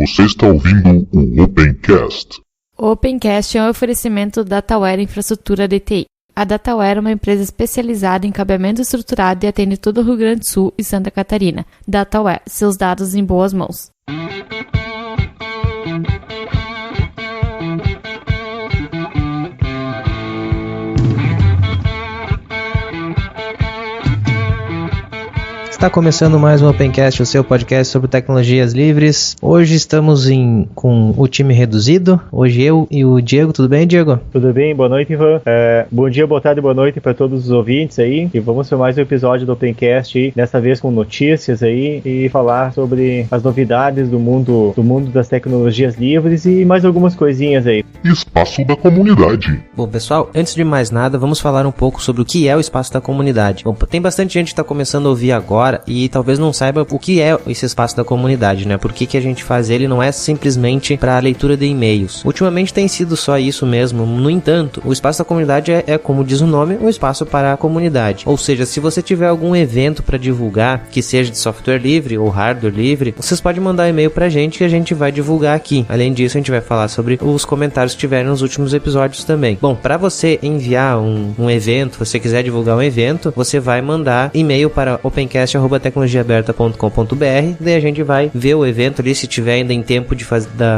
Você está ouvindo o Opencast. O Opencast é um oferecimento da Dataware Infraestrutura de TI. A Dataware é uma empresa especializada em cabeamento estruturado e atende todo o Rio Grande do Sul e Santa Catarina. Dataware, seus dados em boas mãos. Está começando mais um Opencast, o seu podcast sobre tecnologias livres. Hoje estamos com o time reduzido. Hoje eu e o Diego. Tudo bem, Diego? Tudo bem, boa noite, Ivan. Bom dia, boa tarde, boa noite para todos os ouvintes aí. E vamos para mais um episódio do Opencast aí, dessa vez com notícias aí e falar sobre as novidades do mundo das tecnologias livres e mais algumas coisinhas aí. Espaço da comunidade. Bom, pessoal, antes de mais nada, vamos falar um pouco sobre o que é o espaço da comunidade. Bom, tem bastante gente que está começando a ouvir agora e talvez não saiba o que é esse espaço da comunidade, né? Por que a gente faz ele não é simplesmente para a leitura de e-mails. Ultimamente tem sido só isso mesmo. No entanto, o espaço da comunidade é, como diz o nome, um espaço para a comunidade. Ou seja, se você tiver algum evento para divulgar, que seja de software livre ou hardware livre, vocês podem mandar e-mail pra gente que a gente vai divulgar aqui. Além disso, a gente vai falar sobre os comentários que tiveram nos últimos episódios também. Bom, para você enviar um evento, se você quiser divulgar um evento, você vai mandar e-mail para opencast@tecnologiaaberta.com.br, daí a gente vai ver o evento ali, se tiver ainda em tempo de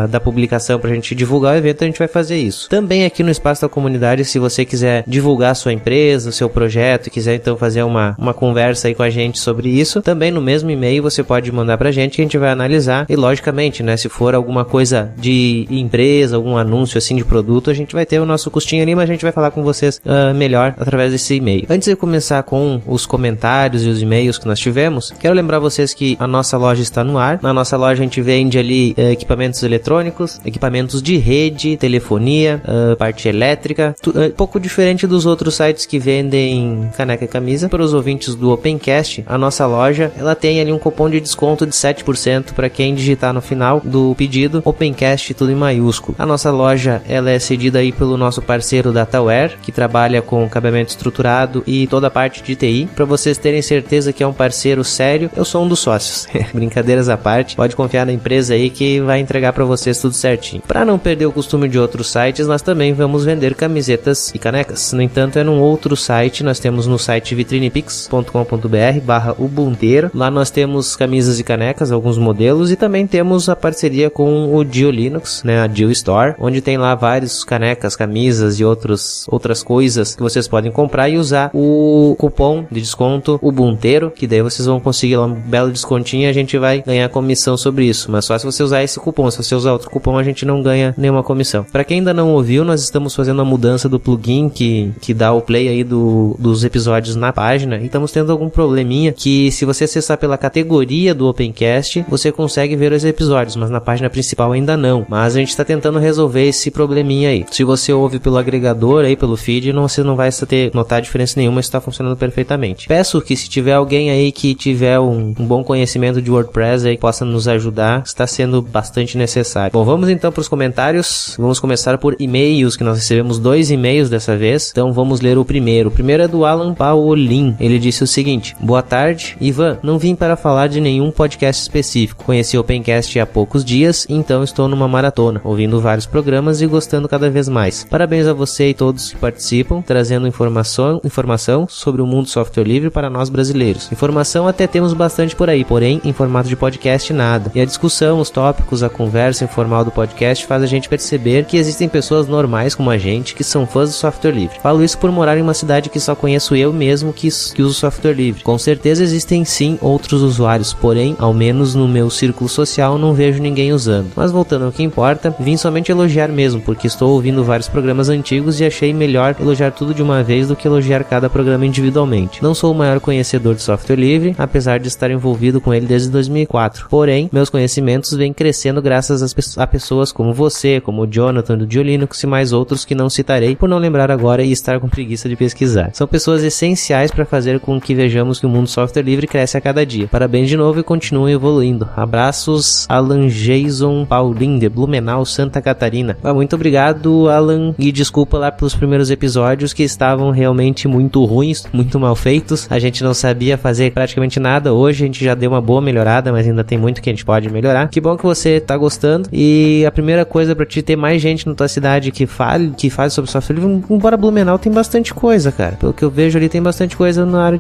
da publicação pra gente divulgar o evento, a gente vai fazer isso. Também aqui no espaço da comunidade, se você quiser divulgar a sua empresa, o seu projeto, e quiser então fazer uma conversa aí com a gente sobre isso, também no mesmo e-mail você pode mandar pra gente que a gente vai analisar e logicamente, né, se for alguma coisa de empresa, algum anúncio assim de produto, a gente vai ter o nosso custinho ali, mas a gente vai falar com vocês melhor através desse e-mail. Antes de começar com os comentários e os e-mails que nós tivemos, quero lembrar vocês que a nossa loja está no ar. Na nossa loja a gente vende ali equipamentos eletrônicos, equipamentos de rede, telefonia, parte elétrica, pouco diferente dos outros sites que vendem caneca e camisa. Para os ouvintes do Opencast, a nossa loja ela tem ali um cupom de desconto de 7% para quem digitar no final do pedido Opencast tudo em maiúsculo. A nossa loja ela é cedida aí pelo nosso parceiro Dataware, que trabalha com cabeamento estruturado e toda a parte de TI. Para vocês terem certeza que é um parceiro sério, eu sou um dos sócios. Brincadeiras à parte, pode confiar na empresa aí que vai entregar para vocês tudo certinho. Para não perder o costume de outros sites, nós também vamos vender camisetas e canecas. No entanto, é num outro site. Nós temos no site vitrinepix.com.br/ubunteiro. Lá nós temos camisas e canecas, alguns modelos, e também temos a parceria com o Dio Linux, né, a Dio Store, onde tem lá vários canecas, camisas e outras coisas que vocês podem comprar e usar o cupom de desconto Ubunteiro, que daí vocês vão conseguir lá um belo descontinho e a gente vai ganhar comissão sobre isso. Mas só se você usar esse cupom. Se você usar outro cupom, a gente não ganha nenhuma comissão. Para quem ainda não ouviu, nós estamos fazendo a mudança do plugin que dá o play aí dos episódios na página, e estamos tendo algum probleminha que se você acessar pela categoria do Opencast, você consegue ver os episódios, mas na página principal ainda não. Mas a gente está tentando resolver esse probleminha aí. Se você ouve pelo agregador aí, pelo feed, você não vai notar diferença nenhuma, está funcionando perfeitamente. Peço que se tiver alguém aí que tiver um bom conhecimento de WordPress aí, possa nos ajudar, está sendo bastante necessário. Bom, vamos então para os comentários. Vamos começar por e-mails, que nós recebemos 2 e-mails dessa vez. Então vamos ler o primeiro. O primeiro é do Alan Paolin. Ele disse o seguinte: boa tarde, Ivan, não vim para falar de nenhum podcast específico. Conheci o Opencast há poucos dias, então estou numa maratona, ouvindo vários programas e gostando cada vez mais. Parabéns a você e todos que participam, trazendo informação sobre o mundo software livre para nós brasileiros. Informação até temos bastante por aí, porém em formato de podcast nada. E a discussão, os tópicos, a conversa informal do podcast faz a gente perceber que existem pessoas normais como a gente que são fãs do software livre. Falo isso por morar em uma cidade que só conheço eu mesmo que uso software livre. Com certeza existem sim outros usuários, porém, ao menos no meu círculo social não vejo ninguém usando. Mas voltando ao que importa, vim somente elogiar mesmo, porque estou ouvindo vários programas antigos e achei melhor elogiar tudo de uma vez do que elogiar cada programa individualmente. Não sou o maior conhecedor de software livre, apesar de estar envolvido com ele desde 2004. Porém, meus conhecimentos vêm crescendo graças a pessoas como você, como o Jonathan do Dio Linux e mais outros que não citarei por não lembrar agora e estar com preguiça de pesquisar. São pessoas essenciais para fazer com que vejamos que o mundo software livre cresce a cada dia. Parabéns de novo e continuem evoluindo. Abraços, Alan Jason Paulin, de Blumenau, Santa Catarina. Muito obrigado, Alan, e desculpa lá pelos primeiros episódios que estavam realmente muito ruins, muito mal feitos. A gente não sabia fazer praticamente nada. Hoje a gente já deu uma boa melhorada, mas ainda tem muito que a gente pode melhorar. Que bom que você tá gostando. E a primeira coisa pra te ter mais gente na tua cidade que fale sobre software livre, embora Blumenau tem bastante coisa, cara. Pelo que eu vejo ali, tem bastante coisa na área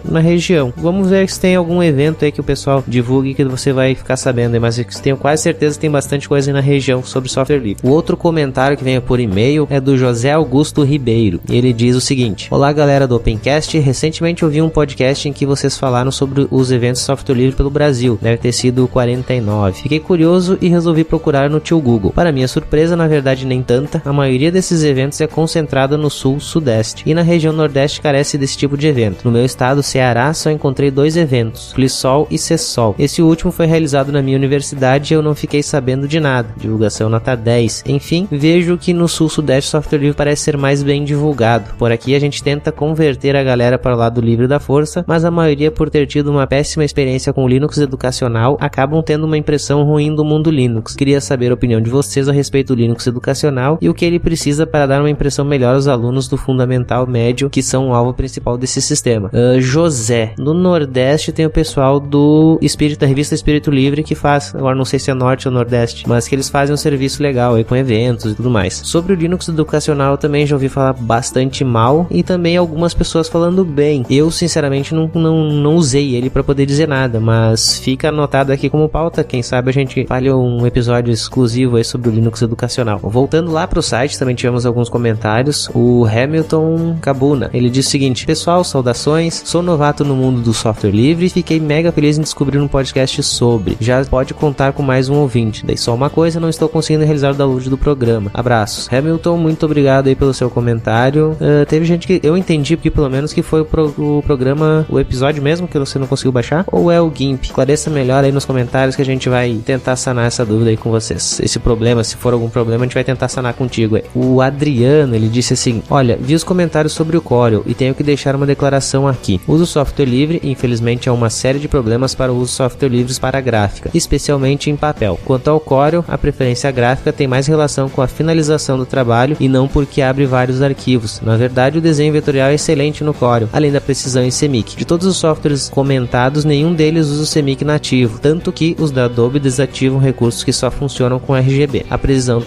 na região. Vamos ver se tem algum evento aí que o pessoal divulgue que você vai ficar sabendo, mas eu tenho quase certeza que tem bastante coisa aí na região sobre software livre. O outro comentário que vem por e-mail é do José Augusto Ribeiro. Ele diz o seguinte: olá galera do Opencast, recentemente ouvi um podcast em que vocês falaram sobre os eventos de software livre pelo Brasil, deve ter sido o 49. Fiquei curioso e resolvi procurar no tio Google. Para minha surpresa, na verdade nem tanta, a maioria desses eventos é concentrada no sul-sudeste e na região nordeste carece desse tipo de evento. No meu estado, Ceará, só encontrei 2 eventos, Clisol e Cessol. Esse último foi realizado na minha universidade e eu não fiquei sabendo de nada. Divulgação nota 10. Enfim, vejo que no sul-sudeste o software livre parece ser mais bem divulgado. Por aqui a gente tenta converter a galera para o lado livre da força, mas a maioria, por ter tido uma péssima experiência com o Linux educacional, acabam tendo uma impressão ruim do mundo Linux. Queria saber a opinião de vocês a respeito do Linux educacional e o que ele precisa para dar uma impressão melhor aos alunos do fundamental médio, que são o alvo principal desse sistema. José, no Nordeste tem o pessoal do da revista Espírito Livre que faz, agora não sei se é Norte ou Nordeste, mas que eles fazem um serviço legal aí com eventos e tudo mais. Sobre o Linux educacional eu também já ouvi falar bastante mal e também algumas pessoas falando bem. Eu sinceramente não usei ele para poder dizer nada, mas fica anotado aqui como pauta, quem sabe a gente falha um episódio exclusivo aí sobre o Linux educacional. Voltando lá pro site, também tivemos alguns comentários. O Hamilton Cabuna, ele diz o seguinte: pessoal, saudações, sou novato no mundo do software livre e fiquei mega feliz em descobrir um podcast sobre. Já pode contar com mais um ouvinte. Daí só uma coisa, não estou conseguindo realizar o download do programa. Abraços. Hamilton, muito obrigado aí pelo seu comentário. Teve gente que eu entendi porque pelo menos que foi o programa, o episódio mesmo que você não conseguiu baixar, ou é o GIMP? Esclareça melhor aí nos comentários que a gente vai tentar sanar essa dúvida aí com vocês. Esse problema, se for algum problema, a gente vai tentar sanar contigo aí. O Adriano, ele disse assim: olha, vi os comentários sobre o Corel e tenho que deixar uma declaração aqui. Uso software livre, infelizmente, há uma série de problemas para o uso de software livres para gráfica, especialmente em papel. Quanto ao Corel, a preferência gráfica tem mais relação com a finalização do trabalho e não porque abre vários arquivos. Na verdade, o desenho vetorial é excelente no Corel, além da precisão em CMYK. De todos os softwares comentados, nenhum deles usa o CMYK nativo, tanto que os da Adobe desativam recursos que só funcionam com RGB. A precisão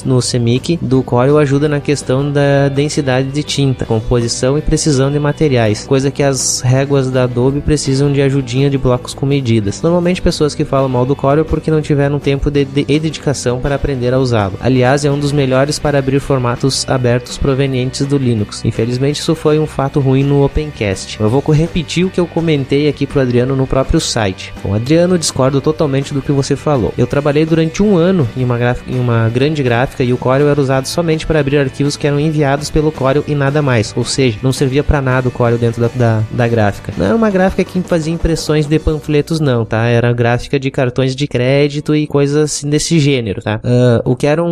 no CMYK do Corel ajuda na questão da densidade de tinta, composição e precisão de materiais, coisa que as réguas da Adobe precisam de ajudinha de blocos com medidas. Normalmente pessoas que falam mal do Corel porque não tiveram tempo e dedicação para aprender a usá-lo. Aliás, é um dos melhores para abrir formatos abertos provenientes do Linux. Infelizmente isso foi um fato ruim no Opencast. Eu vou repetir o que eu comentei aqui pro Adriano no próprio site. Bom, Adriano, discordo totalmente do que você falou. Eu trabalhei durante um ano em uma grande gráfica e o Corel era usado somente para abrir arquivos que eram enviados pelo Corel e nada mais. Ou seja, não servia para nada o Corel dentro da gráfica. Não era uma gráfica que fazia impressões de panfletos não, tá? Era gráfica de cartões de crédito e coisas assim desse gênero, tá? O que era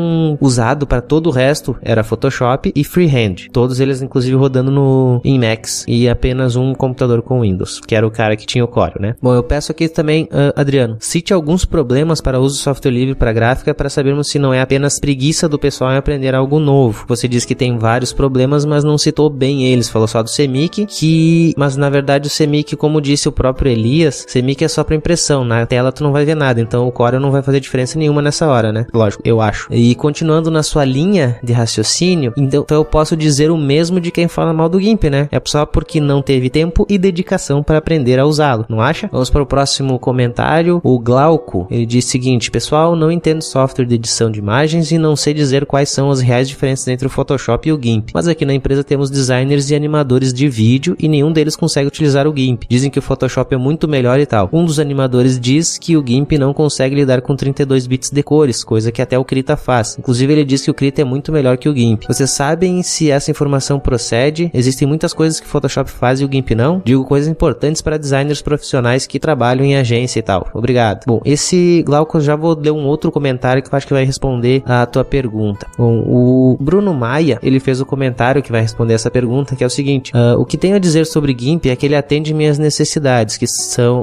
usado para todo o resto era Photoshop e Freehand. Todos eles, inclusive, rodando em Macs e apenas um computador com Windows, que era o cara que tinha o Corel, né? Bom, eu peço aqui também, Adriano, cite alguns problemas para o uso de software livre para gráfica para sabermos se não é apenas preguiça do pessoal em aprender algo novo. Você diz que tem vários problemas, mas não citou bem eles. Falou só do CMYK, mas na verdade o CMYK, como disse o próprio Elias, CMYK é só para impressão. Na tela tu não vai ver nada, então o Corel não vai fazer diferença nenhuma nessa hora, né? Lógico, eu acho. E continuando na sua linha de raciocínio, então eu posso dizer o mesmo de quem fala mal do GIMP, né? É só porque não teve tempo e dedicação para aprender a usá-lo, não acha? Vamos para o próximo comentário. O Glauco, ele diz o seguinte: pessoal, não entendo software de edição de imagens e não sei dizer quais são as reais diferenças entre o Photoshop e o GIMP, mas aqui na empresa temos designers e animadores de vídeo e nenhum deles consegue utilizar o GIMP. Dizem que o Photoshop é muito melhor e tal. Um dos animadores diz que o GIMP não consegue lidar com 32 bits de cores, coisa que até o Krita faz. Inclusive ele diz que o Krita é muito melhor que o GIMP. Vocês sabem se essa informação procede? Existem muitas coisas que o Photoshop faz e o GIMP não? Digo coisas importantes para designers profissionais que trabalham em agência e tal. Obrigado. Bom, esse Glauco, já vou ler um outro comentário que eu acho que vai responder a tua pergunta. Bom, o Bruno Maia, ele fez o comentário que vai responder essa pergunta, que é o seguinte: o que tenho a dizer sobre GIMP é que ele atende minhas necessidades,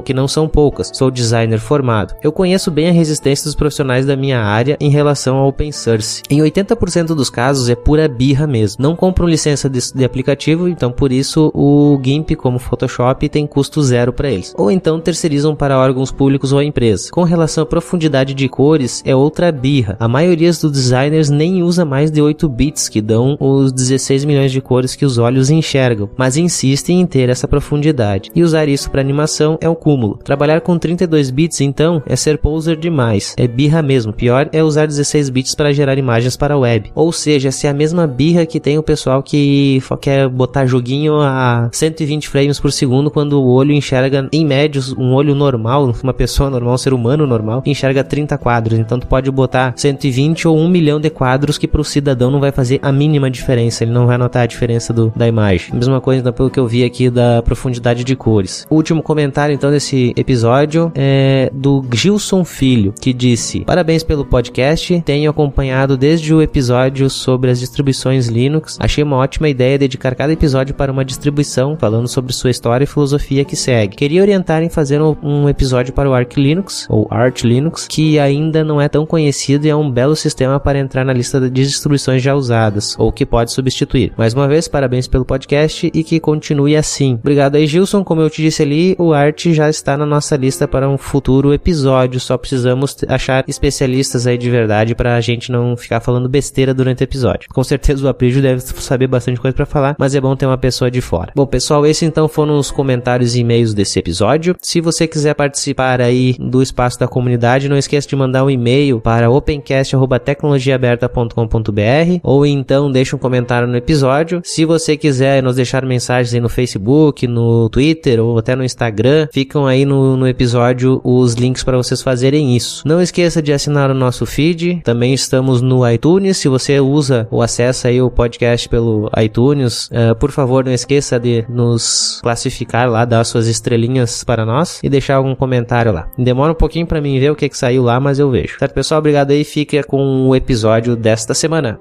que não são poucas. Sou designer formado. Eu conheço bem a resistência dos profissionais da minha área em relação ao open source. Em 80% dos casos é pura birra mesmo. Não compram licença de aplicativo, então por isso o GIMP, como Photoshop e tem custo zero para eles. Ou então terceirizam para órgãos públicos ou empresas. Com relação à profundidade de cores, é outra birra. A maioria dos designers nem usa mais de 8 bits, que dão os 16 milhões de cores que os olhos enxergam, mas insistem em ter essa profundidade. E usar isso para animação é um cúmulo. Trabalhar com 32 bits, então, é ser poser demais. É birra mesmo. Pior é usar 16 bits para gerar imagens para a web. Ou seja, essa é a mesma birra que tem o pessoal que quer botar joguinho a 120 frames por segundo quando o olho enxerga, em média, um olho normal, uma pessoa normal, um ser humano normal, enxerga 30 quadros. Então tu pode botar 120 ou 1 milhão de quadros que pro cidadão não vai fazer a mínima diferença. Ele não vai notar a diferença da imagem. Mesma coisa, então, pelo que eu vi aqui da profundidade de cores. O último comentário, então, desse episódio é do Gilson Filho, que disse: parabéns pelo podcast, tenho acompanhado desde o episódio sobre as distribuições Linux. Achei uma ótima ideia dedicar cada episódio para uma distribuição, falando sobre sua história e filosofia que segue. Queria orientar em fazer um episódio para o Arch Linux, ou Arch Linux, que ainda não é tão conhecido e é um belo sistema para entrar na lista de distribuições já usadas, ou que pode substituir. Mais uma vez, parabéns pelo podcast e que continue assim. Obrigado aí, Gilson. Como eu te disse ali, o Arch já está na nossa lista para um futuro episódio, só precisamos achar especialistas aí de verdade para a gente não ficar falando besteira durante o episódio. Com certeza o Aprígio deve saber bastante coisa para falar, mas é bom ter uma pessoa de fora. Bom, pessoal, esses então foram os comentários e e-mails desse episódio. Se você quiser participar aí do espaço da comunidade, não esqueça de mandar um e-mail para opencast@tecnologiaaberta.com.br ou então deixa um comentário no episódio. Se você quiser nos deixar mensagens aí no Facebook, no Twitter ou até no Instagram, ficam aí no episódio os links para vocês fazerem isso. Não esqueça de assinar o nosso feed, também estamos no iTunes. Se você usa ou acessa aí o podcast pelo iTunes, por favor, não esqueça de nos classificar lá, dar suas estrelinhas para nós e deixar algum comentário lá. Demora um pouquinho para mim ver o que saiu lá, mas eu vejo. Certo, pessoal? Obrigado aí, fica com o episódio desta semana.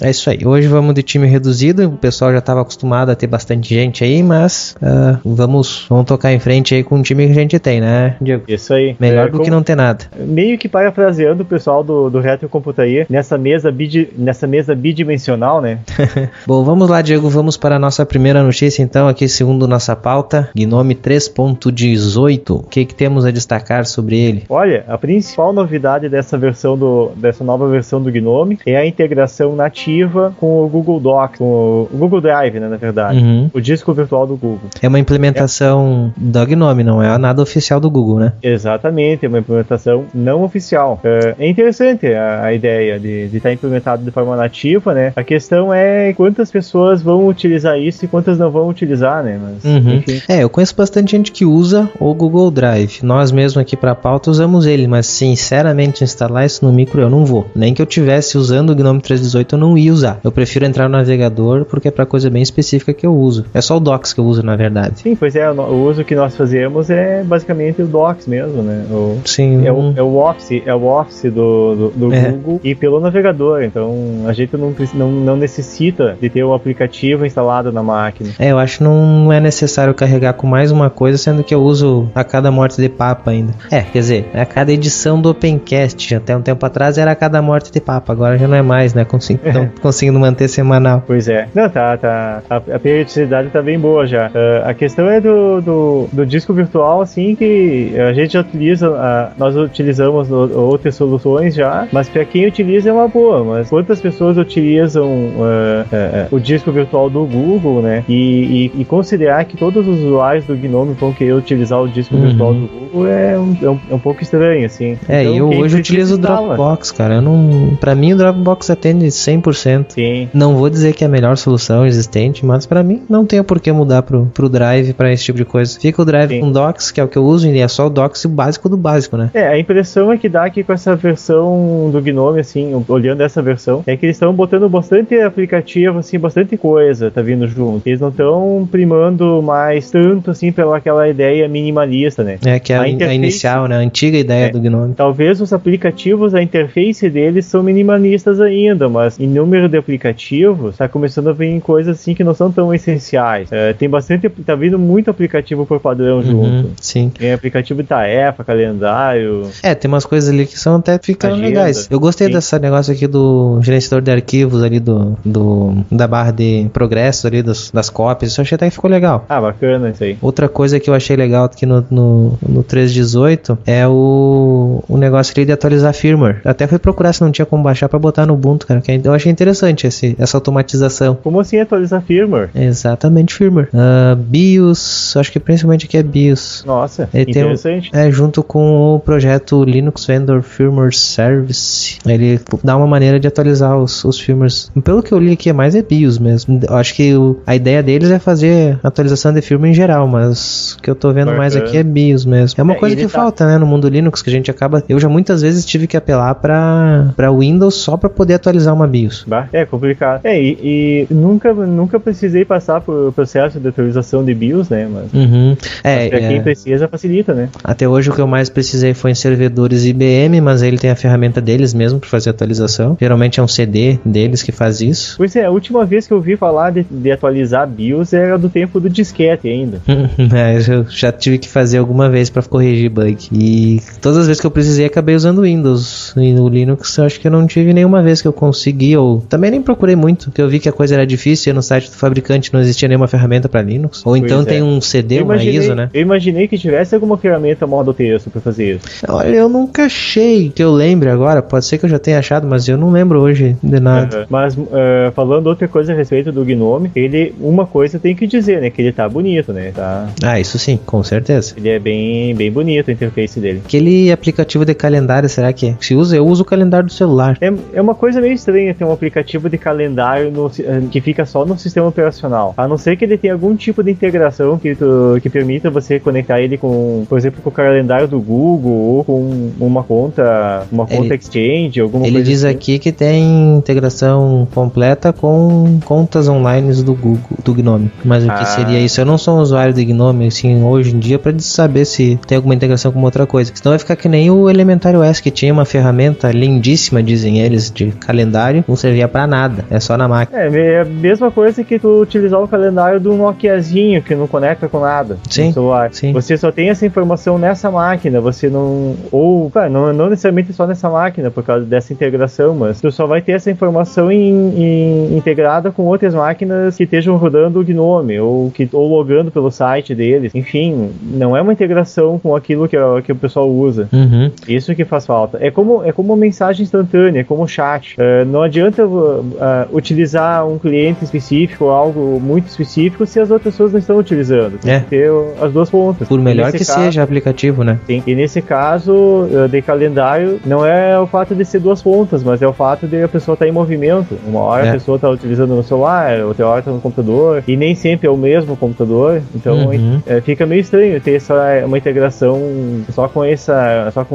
É isso aí, hoje vamos de time reduzido, o pessoal já estava acostumado a ter bastante gente aí, mas vamos tocar em frente aí com o time que a gente tem, né, Diego? Isso aí. Melhor do que não ter nada. Meio que parafraseando o pessoal do Retrocomputaria, nessa mesa bidimensional, né? Bom, vamos lá, Diego, vamos para a nossa primeira notícia então, aqui segundo nossa pauta, Gnome 3.18, o que temos a destacar sobre ele? Olha, a principal novidade dessa nova versão do Gnome é a integração nativa com o Google Docs, com o Google Drive, né, na verdade. O disco virtual do Google. É uma implementação do Gnome, não é nada oficial do Google, né? Exatamente, é uma implementação não oficial. É interessante a ideia de estar implementado de forma nativa, né? A questão é quantas pessoas vão utilizar isso e quantas não vão utilizar, né? Mas, enfim. Eu conheço bastante gente que usa o Google Drive. Nós mesmo aqui para a pauta usamos ele, mas sinceramente instalar isso no micro eu não vou. Nem que eu tivesse usando o Gnome 3.18 eu não ia usar. Eu prefiro entrar no navegador porque é para coisa bem específica que eu uso. É só o Docs que eu uso, na verdade. Sim, pois é. O uso que nós fazemos é basicamente o Docs mesmo, né? Sim. É o Office do Google e pelo navegador. Então a gente não necessita de ter o aplicativo instalado na máquina. Eu acho que não é necessário carregar com mais uma coisa, sendo que eu uso a cada morte de papo ainda. Quer dizer, a cada edição do Opencast. Até um tempo atrás era a cada morte de papo. Agora já não é mais, né? Conseguindo manter semanal. Pois é. Não, tá. A periodicidade tá bem boa já. A questão é do disco virtual, assim, que a gente já utiliza, nós utilizamos outras soluções já, mas para quem utiliza é uma boa. Mas quantas pessoas utilizam o disco virtual do Google, né? E considerar que todos os usuários do Gnome vão querer utilizar o disco virtual do Google é um pouco estranho, assim. Então, eu hoje utilizo o Dropbox, cara. Pra mim o Dropbox atende 100%. Sim. Não vou dizer que é a melhor solução existente, mas pra mim não tem por que mudar pro Drive pra esse tipo de coisa. Fica o Drive com Docs, que é o que eu uso, e é só o Docs e o básico do básico, né? A impressão é que dá aqui com essa versão do Gnome, assim, olhando essa versão, é que eles estão botando bastante aplicativo, assim, bastante coisa tá vindo junto. Eles não estão primando mais tanto, assim, pela aquela ideia minimalista, né? Que é a inicial, né? A antiga ideia do Gnome. Talvez os aplicativos, a interface deles são minimalistas ainda, mas em número de aplicativos, tá começando a vir coisas assim que não são tão essenciais. Tem bastante, tá vindo muito aplicativo por padrão junto. Sim. Tem aplicativo de tarefa, calendário. Tem umas coisas ali que são até ficando legais. Eu gostei desse negócio aqui do gerenciador de arquivos ali da barra de progresso ali das cópias. Isso eu achei até que ficou legal. Bacana isso aí. Outra coisa que eu achei legal aqui no 3.18 é o negócio ali de atualizar firmware. Eu até fui procurar se não tinha como baixar pra botar no Ubuntu, cara. Que eu achei interessante essa automatização. Como assim atualizar firmware? Exatamente, firmware. BIOS, acho que principalmente aqui é BIOS. Nossa, ele interessante. Junto com o projeto Linux Vendor Firmware Service. Ele dá uma maneira de atualizar os firmwares. Pelo que eu li aqui, é BIOS mesmo. Eu acho que a ideia deles é fazer atualização de firmware em geral, mas o que eu tô vendo mais aqui é BIOS mesmo. É uma coisa que falta, né, no mundo Linux, que a gente acaba... Eu já muitas vezes tive que apelar pra Windows só pra poder atualizar uma BIOS. É complicado. E nunca precisei passar por processo de atualização de BIOS, né, mas pra quem precisa, facilita, né? Até hoje o que eu mais precisei foi em servidores IBM, mas ele tem a ferramenta deles mesmo pra fazer atualização. Geralmente é um CD deles que faz isso. Pois é, a última vez que eu vi falar de atualizar BIOS era do tempo do disquete ainda. Eu já tive que fazer alguma vez pra corrigir bug. E todas as vezes que eu precisei, acabei usando Windows. E no Linux, eu acho que eu não tive nenhuma vez que eu consegui, ou também nem procurei muito, porque eu vi que a coisa era difícil e no site do fabricante não existia nenhuma ferramenta pra Linux. Ou então tem um CD, uma ISO, né? Eu imaginei que tivesse alguma ferramenta modo texto pra fazer isso. Olha, eu nunca achei que eu lembre agora. Pode ser que eu já tenha achado, mas eu não lembro hoje de nada. Mas falando outra coisa a respeito do Gnome, uma coisa tem que dizer, né? Que ele tá bonito, né? Isso sim, com certeza. Ele é bem bonito a interface dele. Aquele aplicativo de calendário, será que se usa? Eu uso o calendário do celular. É uma coisa meio estranha ter um aplicativo de calendário que fica só no sistema operacional. A não ser que ele tenha algum tipo de integração que permita você conectar ele com, por exemplo, com o calendário do Google ou com uma conta Exchange, alguma coisa. Ele diz assim. Aqui que tem integração completa com contas online do Google, do Gnome. Mas o que seria isso? Eu não sou um usuário de Gnome, assim, hoje em dia, pra saber se tem alguma integração com outra coisa. Senão vai ficar que nem o Elementary OS, que tinha uma ferramenta lindíssima, dizem eles, de calendário, não servia pra nada, é só na máquina. É a mesma coisa que tu utilizar o calendário do Nokiazinho, que não conecta com nada no celular. Sim. Você só tem essa informação nessa máquina, você não... Ou, não necessariamente só nessa máquina, por causa dessa integração, mas tu só vai ter essa informação integrada com outras máquinas que estejam rodando o Gnome, ou logando pelo site deles. Enfim, não é uma integração com aquilo que o pessoal usa. Isso que faz falta. É como uma mensagem instantânea, é como chat. Não adianta utilizar um cliente específico ou algo muito específico se as outras pessoas não estão utilizando. Tem que ter as duas pontas. Por melhor que seja aplicativo, né? Sim. E nesse caso de calendário, não é o fato de ser duas pontas, mas é o fato de a pessoa estar em movimento. Uma hora a pessoa está utilizando no celular, outra hora está no computador, e nem sempre é o mesmo computador. Então fica meio estranho ter uma integração só com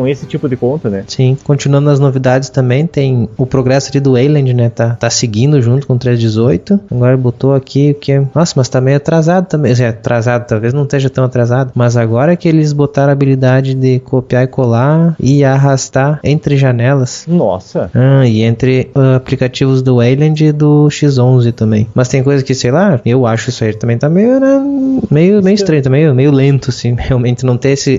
esse tipo de conta, né? Sim. Continuando as novidades também, tem o progresso ali do Wayland, né? Tá seguindo junto com o 3.18. Agora botou aqui que... Nossa, mas tá meio atrasado também. Atrasado, talvez não esteja tão atrasado. Mas agora que eles botaram a habilidade de copiar e colar e arrastar entre janelas. Nossa! E entre aplicativos do Wayland e do X11 também. Mas tem coisa que, sei lá, eu acho isso aí também tá meio, né? Meio estranho, tá meio lento, assim. Realmente não ter esse...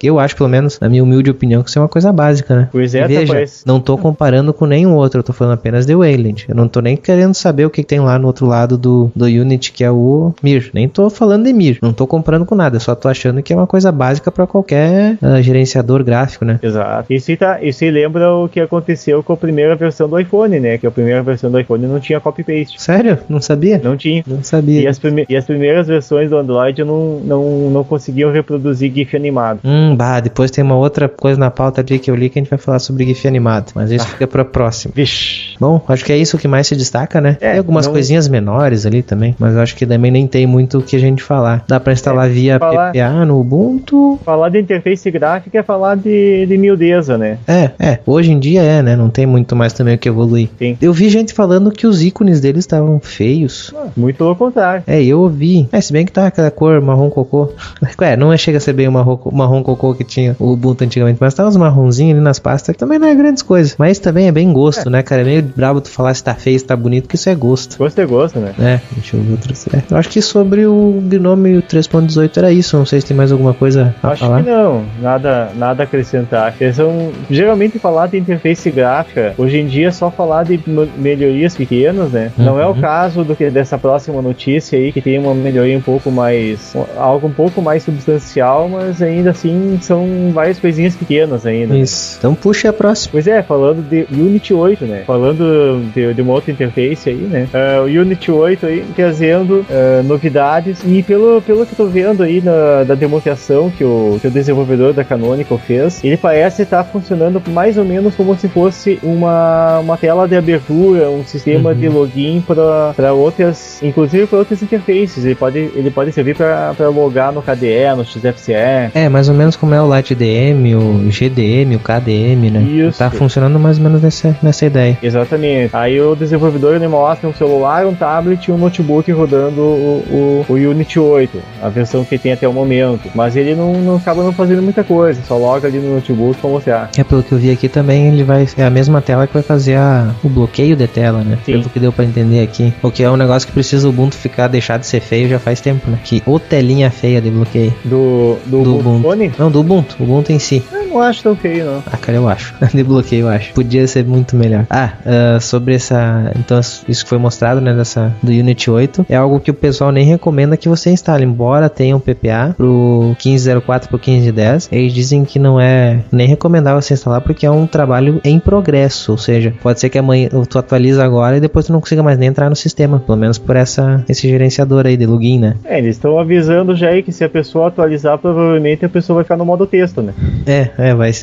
Eu acho, pelo menos, na minha humilde opinião, que isso é uma coisa básica, né? Pois é, veja, não tô comparando com nenhum outro, eu tô falando apenas de Wayland. Eu não tô nem querendo saber o que tem lá no outro lado do Unity, que é o Mir. Nem tô falando de Mir. Não tô comparando com nada, eu só tô achando que é uma coisa básica pra qualquer gerenciador gráfico, né? Exato. Isso aí lembra o que aconteceu com a primeira versão do iPhone, né? Que a primeira versão do iPhone não tinha copy-paste. Sério? Não sabia? Não tinha. Não sabia. E as primeiras versões do Android não conseguiam reproduzir GIF animado. Depois tem uma outra coisa na pauta ali que eu li que a gente vai falar sobre GIF animado. Mas isso fica pra próximo. Vixe. Bom, acho que é isso que mais se destaca, né? Tem algumas coisinhas menores ali também, mas eu acho que também nem tem muito o que a gente falar. Dá pra instalar via PPA no Ubuntu. Falar de interface gráfica é falar de miudeza, né? Hoje em dia né? Não tem muito mais também o que evoluir. Sim. Eu vi gente falando que os ícones deles estavam feios. Muito pelo contrário. Eu ouvi. Se bem que tá aquela cor marrom cocô. Não chega a ser bem o marrom cocô que tinha o Ubuntu antigamente, mas tá uns marronzinhos ali nas pastas gosta, que também não é grandes coisas. Mas também é bem gosto, né, cara? É meio brabo tu falar se tá feio, se tá bonito, que isso é gosto. Gosto é gosto, né? Deixa eu ver outros. Eu acho que sobre o Gnome 3.18 era isso. Não sei se tem mais alguma coisa a falar. Acho que não. Nada a acrescentar. Eles são geralmente falar de interface gráfica. Hoje em dia é só falar de melhorias pequenas, né? Não é o caso dessa próxima notícia aí, que tem uma melhoria algo um pouco mais substancial, mas ainda assim são várias coisinhas pequenas ainda. Isso. Então puxa a próxima. Pois é, falando de Unity 8, né? Falando de uma outra interface aí, né? O Unity 8 aí trazendo novidades, e pelo que eu tô vendo aí da demonstração que o desenvolvedor da Canonical fez, ele parece estar funcionando mais ou menos como se fosse uma tela de abertura, um sistema de login para outras, inclusive para outras interfaces. Ele pode servir para logar no KDE, no XFCE. Mais ou menos como é o LightDM, o GDM, o KDM, né? Isso. Tá funcionando mais ou menos nessa ideia. Exatamente. Aí o desenvolvedor ele mostra um celular, um tablet e um notebook rodando o Unity 8, a versão que tem até o momento. Mas ele não acaba não fazendo muita coisa, só loga ali no notebook pra mostrar. Pelo que eu vi aqui também, é a mesma tela que vai fazer o bloqueio de tela, né? Sim. Pelo que deu pra entender aqui. O que é um negócio que precisa o Ubuntu deixar de ser feio já faz tempo, né? Que telinha feia de bloqueio. Do Ubuntu Phone? Não, do Ubuntu em si. Eu não acho tão feio, não. Cara, eu acho. De bloqueio, eu acho. Podia ser muito melhor. Sobre essa... Então, isso que foi mostrado, né, do Unity 8, é algo que o pessoal nem recomenda que você instale, embora tenha um PPA pro 15.04 pro 15.10. Eles dizem que não é nem recomendável você instalar porque é um trabalho em progresso, ou seja, pode ser que amanhã tu atualiza agora e depois tu não consiga mais nem entrar no sistema, pelo menos por esse gerenciador aí de login, né? Eles estão avisando já aí que se a pessoa atualizar, provavelmente a pessoa vai ficar no modo texto, né?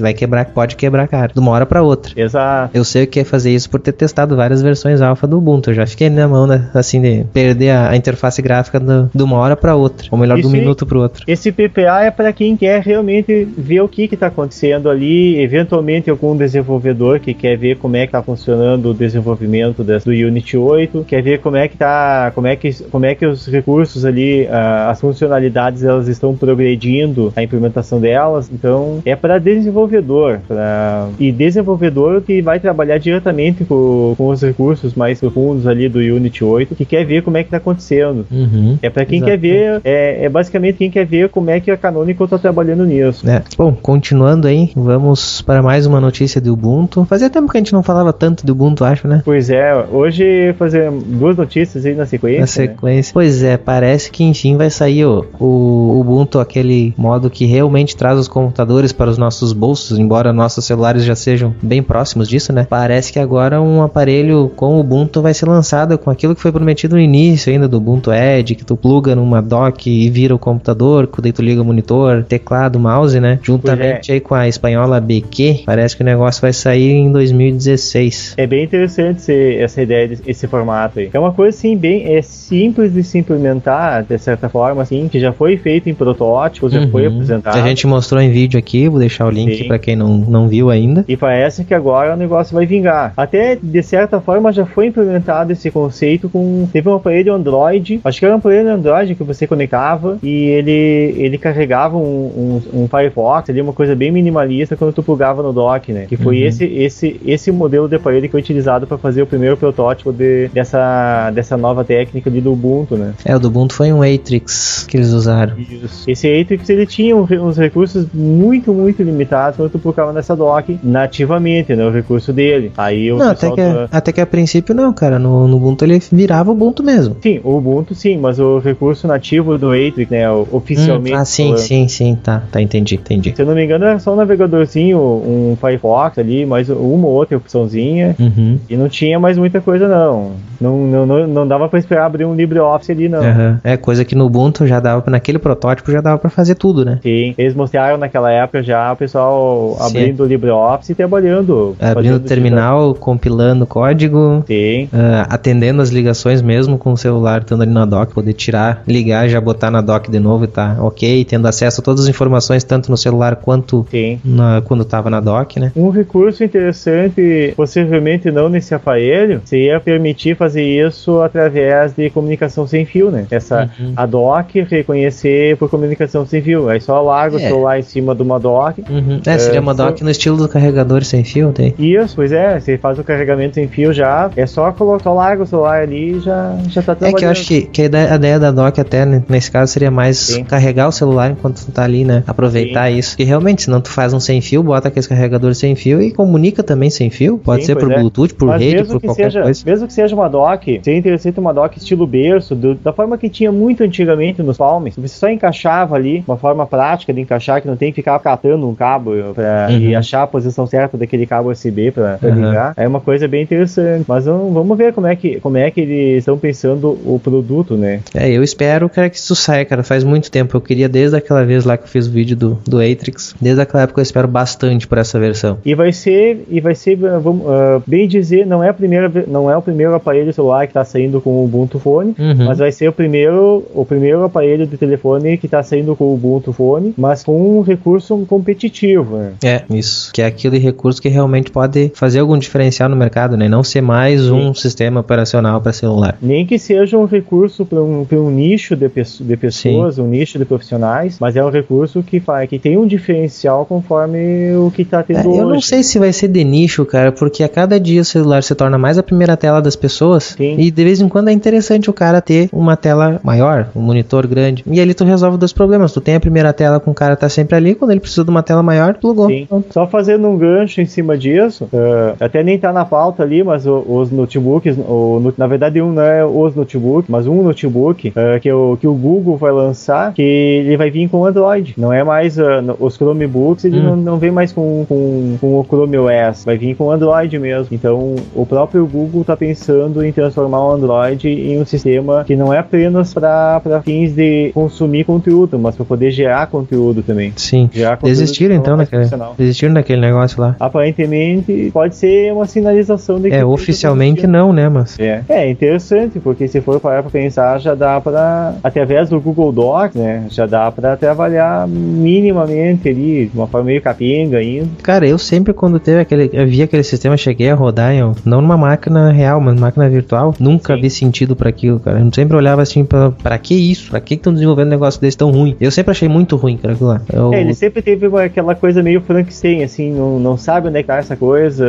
Vai quebrar, pode quebrar, cara, de uma hora pra outra. Exato. Eu sei o que é fazer isso por ter testado várias versões alfa do Ubuntu. Eu já fiquei na mão, né, assim, de perder a interface gráfica de uma hora pra outra, ou melhor, de um minuto pro outro. Esse PPA é para quem quer realmente ver o que tá acontecendo ali, eventualmente algum desenvolvedor que quer ver como é que tá funcionando o desenvolvimento do Unity 8, quer ver como é que os recursos ali, as funcionalidades, elas estão progredindo, a implementação delas. Então é para desenvolvedor, e desenvolvedor que vai trabalhar diretamente com os recursos mais profundos ali do Unity 8, que quer ver como é que tá acontecendo. É para quem quer ver, basicamente quem quer ver como é que a Canonical tá trabalhando nisso. Bom, continuando aí, vamos para mais uma notícia do Ubuntu. Fazia tempo que a gente não falava tanto do Ubuntu, acho, né? Pois é, hoje fazer duas notícias aí na sequência. Né? Pois é, parece que enfim vai sair o Ubuntu, aquele modo que realmente traz os computadores para os nossos bolsos, embora nossos celulares já sejam bem próximos disso, né? Parece que agora um aparelho com Ubuntu vai ser lançado com aquilo que foi prometido no início ainda do Ubuntu Edge, que tu pluga numa dock e vira o computador, daí tu liga o monitor, teclado, mouse, né? Juntamente aí com a espanhola BQ, parece que o negócio vai sair em 2016. É bem interessante essa ideia, esse formato aí. É uma coisa assim, bem simples de se implementar, de certa forma, assim, que já foi feito em protótipos, já foi apresentado. A gente mostrou em vídeo aqui, vou deixar o link para quem não viu ainda. E parece que agora o negócio vai vingar. Até, de certa forma, já foi implementado esse conceito teve um aparelho Android, acho que era um aparelho Android que você conectava e ele carregava um Firefox, ali uma coisa bem minimalista quando tu plugava no dock, né? Que foi esse modelo de aparelho que foi utilizado para fazer o primeiro protótipo dessa nova técnica ali do Ubuntu, né? O do Ubuntu foi um Atrix que eles usaram. Isso. Esse Atrix, ele tinha uns recursos muito, muito limitados quando tu plugava nessa dock nativamente, né? O recurso dele. Aí o até que a princípio não, cara. No Ubuntu ele virava o Ubuntu mesmo. Sim, o Ubuntu sim, mas o recurso nativo do Atrix, né? Oficialmente. Sim, tá, entendi. Se eu não me engano, era só um navegadorzinho, um Firefox ali, mais uma ou outra opçãozinha. E não tinha mais muita coisa, não. Não dava pra esperar abrir um LibreOffice ali, não. Coisa que no Ubuntu já dava, naquele protótipo já dava pra fazer tudo, né? Sim, eles mostraram naquela época já o pessoal abrindo o LibreOffice e trabalhando. Abrindo o terminal, compilando código. Sim. Atendendo as ligações mesmo com o celular, estando ali na dock, poder tirar, ligar, já botar na dock de novo e tá ok, tendo acesso a todas as informações, tanto no celular quanto quando tava na dock, né? Um recurso interessante, possivelmente não nesse aparelho, seria permitir fazer isso através de comunicação sem fio, né? A dock reconhecer por comunicação sem fio. Aí só larga o celular em cima de uma dock Seria uma dock no estilo do carregador sem fio, tem? Isso, pois é, você faz o carregamento sem fio já, é só colocar, larga o celular ali e já tá trabalhando. É que eu acho que a ideia da dock até, né, nesse caso, seria mais carregar o celular enquanto tu tá ali, né, aproveitar isso. Porque realmente, senão tu faz um sem fio, bota aquele carregador sem fio e comunica também sem fio, pode ser por Bluetooth, por rede, por qualquer coisa. Mesmo que seja uma dock, seria interessante uma dock estilo berço, da forma que tinha muito antigamente nos palmes, você só encaixava ali, uma forma prática de encaixar, que não tem que ficar catando um cabo e achar a posição certa daquele cabo USB pra ligar. É uma coisa bem interessante, mas vamos ver como é que eles estão pensando o produto, né? Eu espero, cara, que isso saia, cara, faz muito tempo, eu queria desde aquela vez lá que eu fiz o vídeo do Atrix, desde aquela época eu espero bastante por essa versão. E vai ser, bem dizer, não é o primeiro aparelho celular que tá saindo com o Ubuntu Phone, mas vai ser o primeiro aparelho de telefone que tá saindo com o Ubuntu Phone, mas com um recurso competitivo, né? Isso, que é aquele recurso que realmente pode fazer algum diferencial no mercado, né? Não ser mais um sistema operacional para celular. Nem que seja um recurso para um nicho de pessoas, um nicho de profissionais, mas é um recurso que tem um diferencial conforme o que tá tendo hoje. Eu não sei se vai ser de nicho, cara, porque a cada dia o celular se torna mais a primeira tela das pessoas, e de vez em quando é interessante o cara ter uma tela maior, um monitor grande, e ali tu resolve dois problemas. Tu tem a primeira tela com o cara tá sempre ali, quando ele precisa de uma tela maior, plugou. Só fazendo um gancho em cima disso, até nem tá na pauta ali, mas os notebooks, na verdade não é os notebooks, mas um notebook que o Google vai lançar, que ele vai vir com Android, não é mais os Chromebooks, ele não vem mais com o Chrome OS, vai vir com Android mesmo. Então o próprio Google tá pensando em transformar o Android em um sistema que não é apenas para fins de consumir conteúdo, mas para poder gerar conteúdo também. Sim. Desistiram então daquele negócio lá. Aparentemente pode ser uma sinalização de que oficialmente não, né, mas é interessante, porque se for parar pra pensar, já dá pra, através do Google Docs, né, já dá pra trabalhar minimamente ali, de uma forma meio capenga ainda. Cara, eu sempre quando eu vi aquele sistema, cheguei a rodar, não numa máquina real, mas numa máquina virtual, nunca vi sentido pra aquilo, cara. Eu sempre olhava assim, pra que isso? Pra que estão desenvolvendo um negócio desse tão ruim? Eu sempre achei muito ruim, cara, aquilo lá. Ele sempre teve aquela coisa meio Frankenstein, assim, não sabe onde é que tá essa coisa,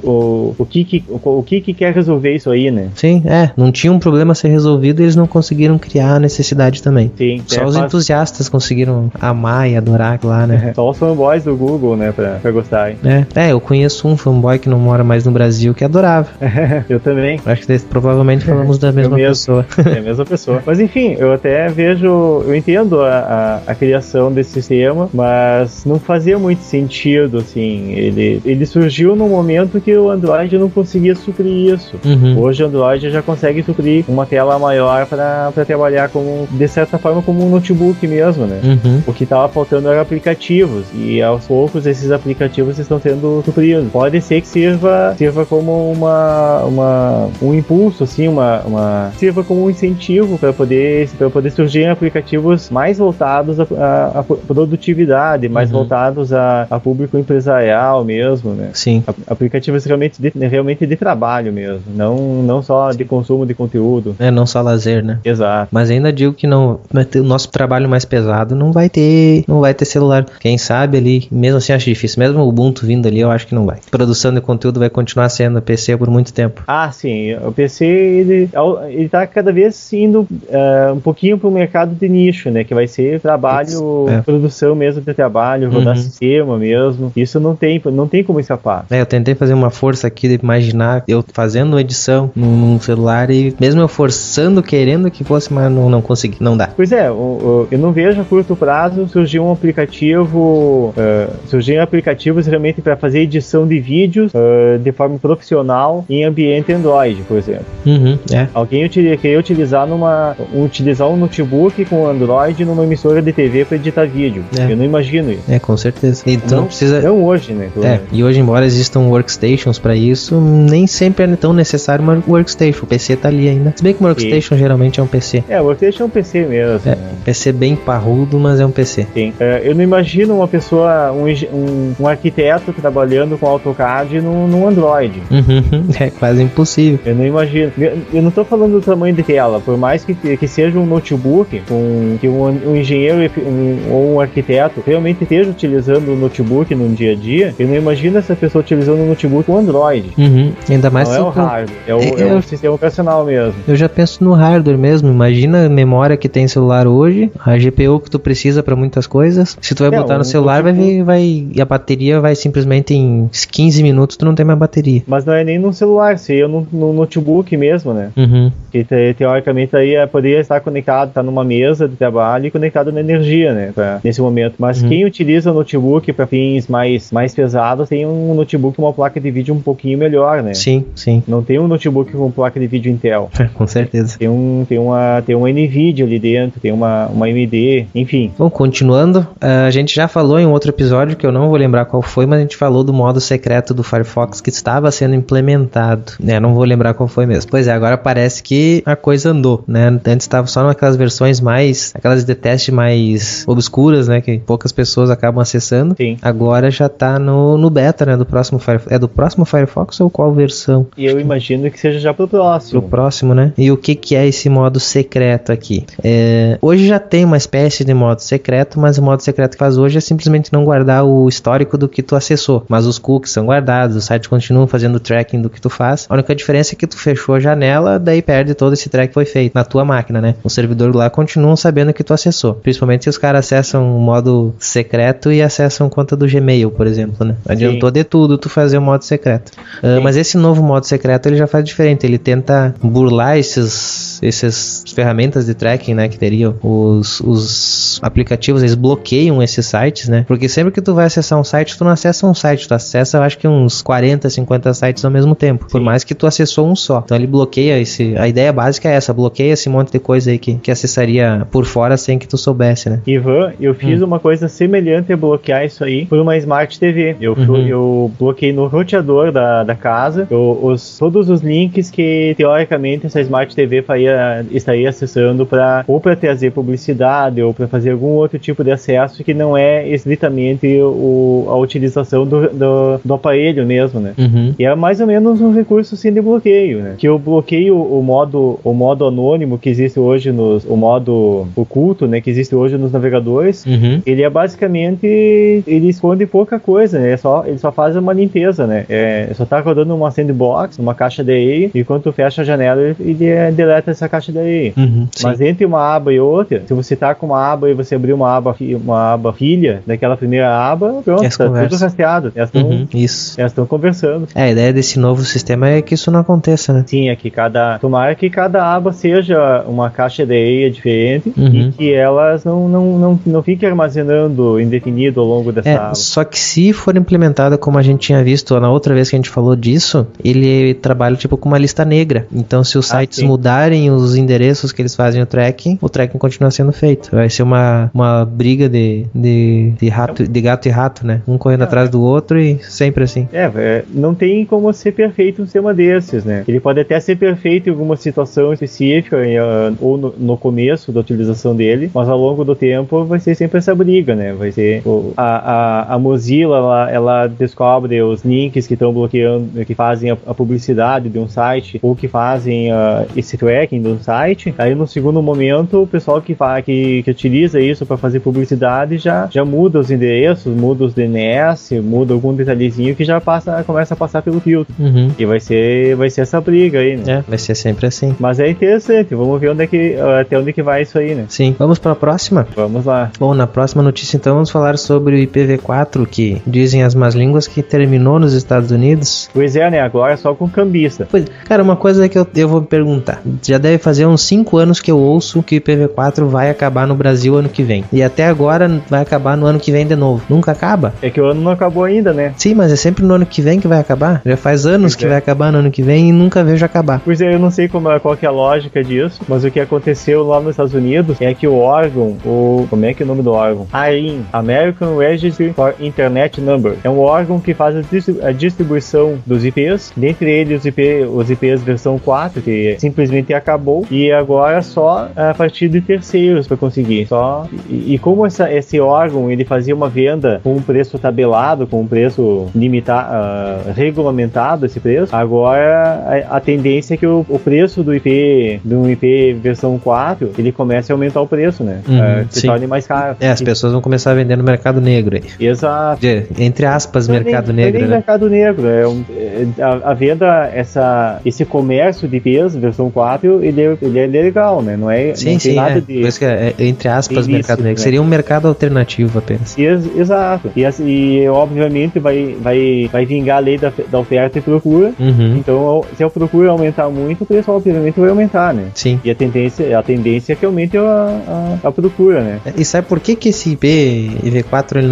o que quer resolver isso aí, né? Sim, não tinha um problema a ser resolvido e eles não conseguiram criar a necessidade também. Sim. Só os entusiastas conseguiram amar e adorar lá, né? Só os fanboys do Google, né, pra gostarem. Eu conheço um fanboy que não mora mais no Brasil que adorava. Eu também. Acho que provavelmente falamos da mesma pessoa. É a mesma pessoa. Mas enfim, eu até eu entendo a criação desse sistema, mas não fazia muito sentido, assim, ele surgiu num momento que o Android não conseguia suprir isso. Hoje o Android já consegue suprir uma tela maior para trabalhar de certa forma como um notebook mesmo, né? O que estava faltando eram aplicativos, e aos poucos esses aplicativos estão sendo supridos. Pode ser que sirva como um impulso, assim, sirva como um incentivo para poder surgir aplicativos mais voltados à produtividade, mais voltados a público empresarial mesmo, né? Sim. Aplicativos realmente de trabalho mesmo, não só de consumo de conteúdo. Não só lazer, né? Exato. Mas ainda digo que não, o nosso trabalho mais pesado não vai ter celular. Quem sabe ali, mesmo assim acho difícil, mesmo o Ubuntu vindo ali, eu acho que não vai. Produção de conteúdo vai continuar sendo PC por muito tempo. Sim, o PC ele tá cada vez indo um pouquinho pro mercado de nicho, né? Que vai ser trabalho, produção mesmo de trabalho, rodar sistema mesmo. Isso não tem como escapar. Eu tentei fazer uma força aqui de imaginar eu fazendo edição num celular e mesmo eu forçando, querendo que fosse, mas não consegui, não dá. Pois é, eu não vejo a curto prazo surgirem aplicativos realmente para fazer edição de vídeos de forma profissional em ambiente Android, por exemplo. Alguém queria utilizar um notebook com Android numa emissora de TV para editar vídeo. Eu não imagino isso. Com certeza. Então não precisa. Não hoje, né? E hoje, embora existam workstations para isso, nem sempre é tão necessário uma workstation. O PC tá ali ainda. Se bem que uma workstation geralmente é um PC. O workstation é um PC mesmo. PC bem parrudo, mas é um PC. Sim. Eu não imagino uma pessoa, um arquiteto trabalhando com AutoCAD num Android. É quase impossível. Eu não imagino. Eu não tô falando do tamanho de tela, por mais que seja um notebook, que um engenheiro ou um arquiteto realmente esteja utilizando o notebook no dia a dia, eu não imagino essa pessoa utilizando o notebook com Android. Ainda mais não é o hardware, é o sistema operacional mesmo. Eu já penso no hardware mesmo. Imagina a memória que tem celular hoje, a GPU que tu precisa para muitas coisas. Se tu vai botar no celular, e a bateria vai simplesmente em 15 minutos, tu não tem mais bateria. Mas não é nem no celular, seria no notebook mesmo, né? Que teoricamente aí poderia estar conectado, tá numa mesa de trabalho e conectado na energia, né? Nesse momento. Mas quem utiliza o notebook para fins mais pesados tem um notebook com uma placa de vídeo um pouquinho melhor, né? Sim. Não tem um notebook com placa de vídeo Intel. Com certeza. Tem uma NVIDIA ali dentro, tem uma AMD, enfim. Bom, continuando, a gente já falou em um outro episódio, que eu não vou lembrar qual foi, mas a gente falou do modo secreto do Firefox que estava sendo implementado. Não vou lembrar qual foi mesmo. Pois é, agora parece que a coisa andou, né? Antes estava só naquelas versões aquelas de teste mais obscuras, né? Que poucas pessoas acabam acessando. Sim. Agora já tá no beta, né? Do próximo Firefox. É do próximo Firefox ou qual versão? E eu imagino que seja já pro próximo. Pro próximo, né? E o que é esse modo secreto aqui? Hoje já tem uma espécie de modo secreto, mas o modo secreto que faz hoje é simplesmente não guardar o histórico do que tu acessou. Mas os cookies são guardados, o site continua fazendo o tracking do que tu faz. A única diferença é que tu fechou a janela, daí perde todo esse track que foi feito na tua máquina, né? O servidor lá continua sabendo que tu acessou. Principalmente se os caras acessam o modo secreto e acessam conta do Gmail, por exemplo, né? Adiantou de tudo tu fazer o modo secreto. Mas esse novo modo secreto ele já faz diferente. Ele tenta burlar essas ferramentas de tracking, né? Que teriam os aplicativos, eles bloqueiam esses sites, né? Porque sempre que tu vai acessar um site, tu não acessa um site, tu acessa, eu acho que uns 40, 50 sites ao mesmo tempo. Por mais que tu acessou um só. Então ele bloqueia a ideia básica é essa, bloqueia esse monte de coisa aí que acessaria por fora sem que tu soubesse, né? Ivan, eu fiz uma coisa semelhante a bloquear isso aí por uma Smart TV. Eu bloqueei no roteador da casa todos os links que teoricamente essa Smart TV estaria acessando ou para trazer publicidade ou para fazer algum outro tipo de acesso que não é estritamente a utilização do aparelho mesmo, né? E é mais ou menos um recurso sim de bloqueio, né? Que eu bloqueio o modo anônimo que existe hoje o modo oculto, né? Que existe hoje nos navegadores. Ele é basicamente, ele esconde pouca coisa, né? Ele só faz uma limpeza, né? Só tá rodando uma sandbox, uma caixa de areia, e quando tu fecha a janela, ele deleta essa caixa de areia. Mas entre uma aba e outra, se você tá com uma aba e você abrir uma aba filha daquela primeira aba, pronto, tá tudo rastreado. Elas estão conversando. A ideia desse novo sistema é que isso não aconteça, né? Sim, é que tomara que cada aba seja uma caixa de areia diferente e que elas não fiquem armazenando indefinido ao longo dessa aba. Só que se for implementada como a gente tinha visto na outra vez que a gente falou disso, ele trabalha tipo com uma lista negra. Então se os sites mudarem os endereços que eles fazem o tracking continua sendo feito. Vai ser uma briga de gato e rato, né? Um correndo atrás do outro e sempre assim. Não tem como ser perfeito um sistema desses, né? Ele pode até ser perfeito em alguma situação específica ou no começo da utilização dele, mas ao longo do tempo vai ser sempre essa briga, né? Vai ser a Mozilla, ela descobre os links que estão bloqueando, que fazem a publicidade de um site ou que fazem esse tracking de um site. Aí no segundo momento o pessoal que utiliza isso para fazer publicidade já muda os endereços, muda os DNS, muda algum detalhezinho que já começa a passar pelo filtro. E vai ser essa briga aí, né? Vai ser sempre assim. Mas é interessante, vamos ver até onde que vai isso aí, né? Sim. Vamos para a próxima? Vamos lá. Bom, na próxima notícia então vamos falar sobre o IPv4, que dizem as más línguas que terminou nos Estados Unidos. Pois é, né? Agora só com cambista. Cara, uma coisa que eu vou perguntar. Já deve fazer uns 5 anos que eu ouço que o IPv4 vai acabar no Brasil ano que vem. E até agora vai acabar no ano que vem de novo. Nunca acaba? É que o ano não acabou ainda, né? Sim, mas é sempre no ano que vem que vai acabar. Já faz anos que vai acabar no ano que vem e nunca vejo acabar. Pois é, eu não sei qual que é a lógica disso, mas o que aconteceu lá nos Estados Unidos é que o órgão, como é que é o nome do órgão? ARIN, American Registry for Internet Number. É um órgão que faz a distribuição dos IPs, dentre eles os IPs versão 4, que simplesmente acabou, e agora só a partir de terceiros para conseguir. E como esse órgão ele fazia uma venda com um preço tabelado, com um preço limitado, regulamentado esse preço, agora a tendência é que o preço do IP versão 4 ele comece a aumentar o preço, né? Se torne mais caro. As pessoas vão começar a vender no mercado negro aí. Exato. Entre aspas, mercado negro, né? Mercado negro. A venda, esse comércio de IPs, versão 4, ele é legal, né? Não tem nada de... Por isso que entre aspas, ilícito, mercado negro. Né? Seria um mercado alternativo apenas. Exato. E obviamente vai vingar a lei da oferta e procura. Então, se a procura aumentar muito, o preço obviamente vai aumentar, né? Sim. E a tendência é que aumente a procura, né? E sabe por que esse IPv4 ele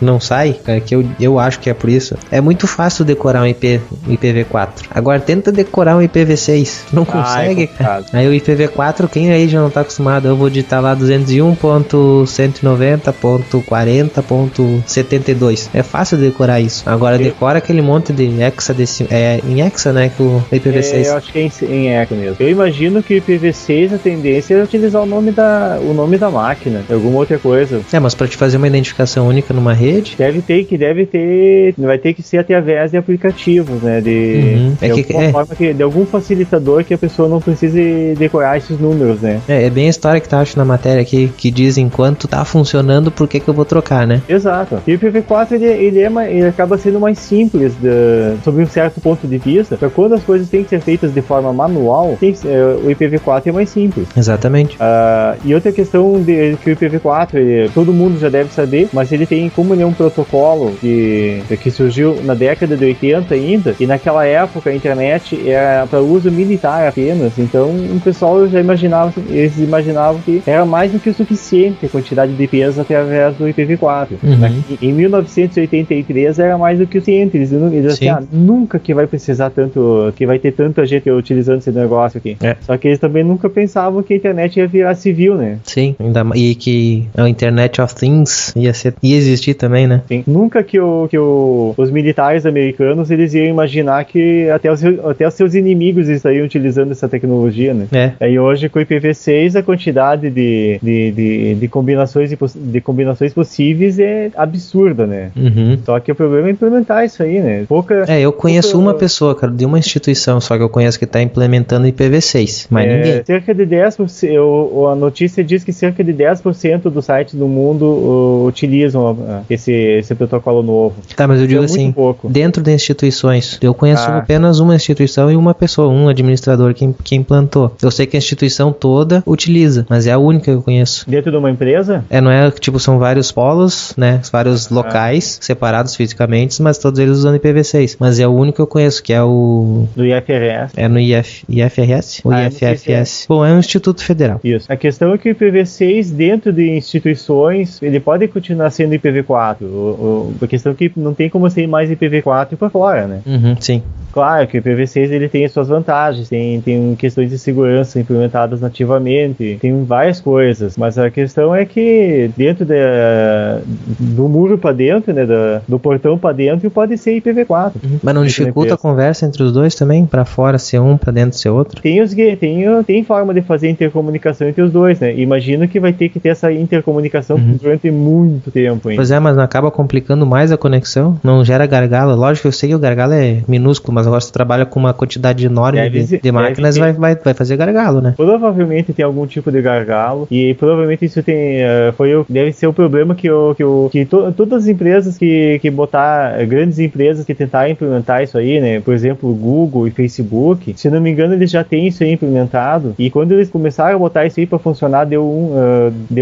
não sai? Cara, que eu acho que é por isso. É muito fácil decorar um IPv4. Agora tenta decorar um IPv6. Não consegue, cara. Aí o IPv4, quem aí já não tá acostumado, eu vou digitar lá 201.190.40.72. É fácil decorar isso. Agora decora aquele monte de hexadecimal. É em hexa, né? Que o IPv6. Eu acho que é em hexa mesmo. Eu imagino que o IPv6 a tendência é utilizar o nome da máquina, alguma outra coisa. Mas para te fazer uma identificação única numa rede, vai ter que ser através de aplicativos, né? De algum facilitador que a pessoa não precise decorar esses números, né? É bem a história que tá acho na matéria aqui, que diz enquanto tá funcionando, por que eu vou trocar, né? Exato. E o IPv4 ele acaba sendo mais simples sob um certo ponto de vista. Para quando as coisas têm que ser feitas de forma manual, o IPv4 é mais simples. Exatamente. E outra questão que o IPv4 todo mundo já deve saber, mas ele tem, como ele é um protocolo que surgiu na década de 80 ainda, e naquela época a internet era para uso militar apenas, então o pessoal eles imaginavam que era mais do que o suficiente a quantidade de IPs através do IPv4. Em 1983 era mais do que o suficiente, eles assim, nunca que vai precisar tanto, que vai ter tanta gente utilizando esse negócio aqui. Só que eles também nunca pensavam que a internet ia virar civil, né? Sim, e que a Internet of Things ia existir também, né? Sim. Nunca que os militares americanos eles iam imaginar que até os seus inimigos estariam utilizando essa tecnologia, né? E hoje com o IPv6 a quantidade de combinações possíveis é absurda, né? Só que o problema é implementar isso aí, né? Eu conheço uma pessoa, cara, de uma instituição só que eu conheço que está implementando IPv6, mas ninguém. Cerca de 10%, a notícia diz que cerca de 10% dos sites do mundo utilizam esse protocolo novo. Tá, mas eu digo assim, dentro de instituições, eu conheço apenas uma instituição e uma pessoa, um administrador que implantou. Eu sei que a instituição toda utiliza, mas é a única que eu conheço. Dentro de uma empresa? Não é, tipo, são vários polos, né, vários locais separados fisicamente, mas todos eles usando IPv6, mas é o único que eu conheço, que é o... Do IFRS. É no IFRS? Ou IFFS? Bom, é um Instituto Federal. Isso. A questão é que o IPv6 dentro de instituições, ele pode continuar sendo IPv4. A questão é que não tem como ser mais IPv4 para fora, né? Sim. Claro que o IPv6 ele tem as suas vantagens, tem questões de segurança implementadas nativamente, tem várias coisas, mas a questão é que dentro do muro para dentro, né, do portão para dentro, pode ser IPv4. Mas não dificulta a conversa entre os dois também? Para fora ser um, para dentro ser outro? Tem forma de fazer intercomunicação entre os dois, né? Imagino que vai ter que ter essa intercomunicação durante muito tempo ainda. Pois é, mas não acaba complicando mais a conexão? Não gera gargalo? Lógico que eu sei que o gargalo é minúsculo, mas agora se tu trabalha com uma quantidade enorme de máquinas, vai fazer gargalo, né? Provavelmente tem algum tipo de gargalo, e provavelmente isso deve ser o problema que todas as empresas grandes empresas que tentaram implementar isso aí, né? Por exemplo, Google e Facebook, se não me engano, eles já têm isso aí implementado, e quando eles começaram a botar isso aí para funcionar, deu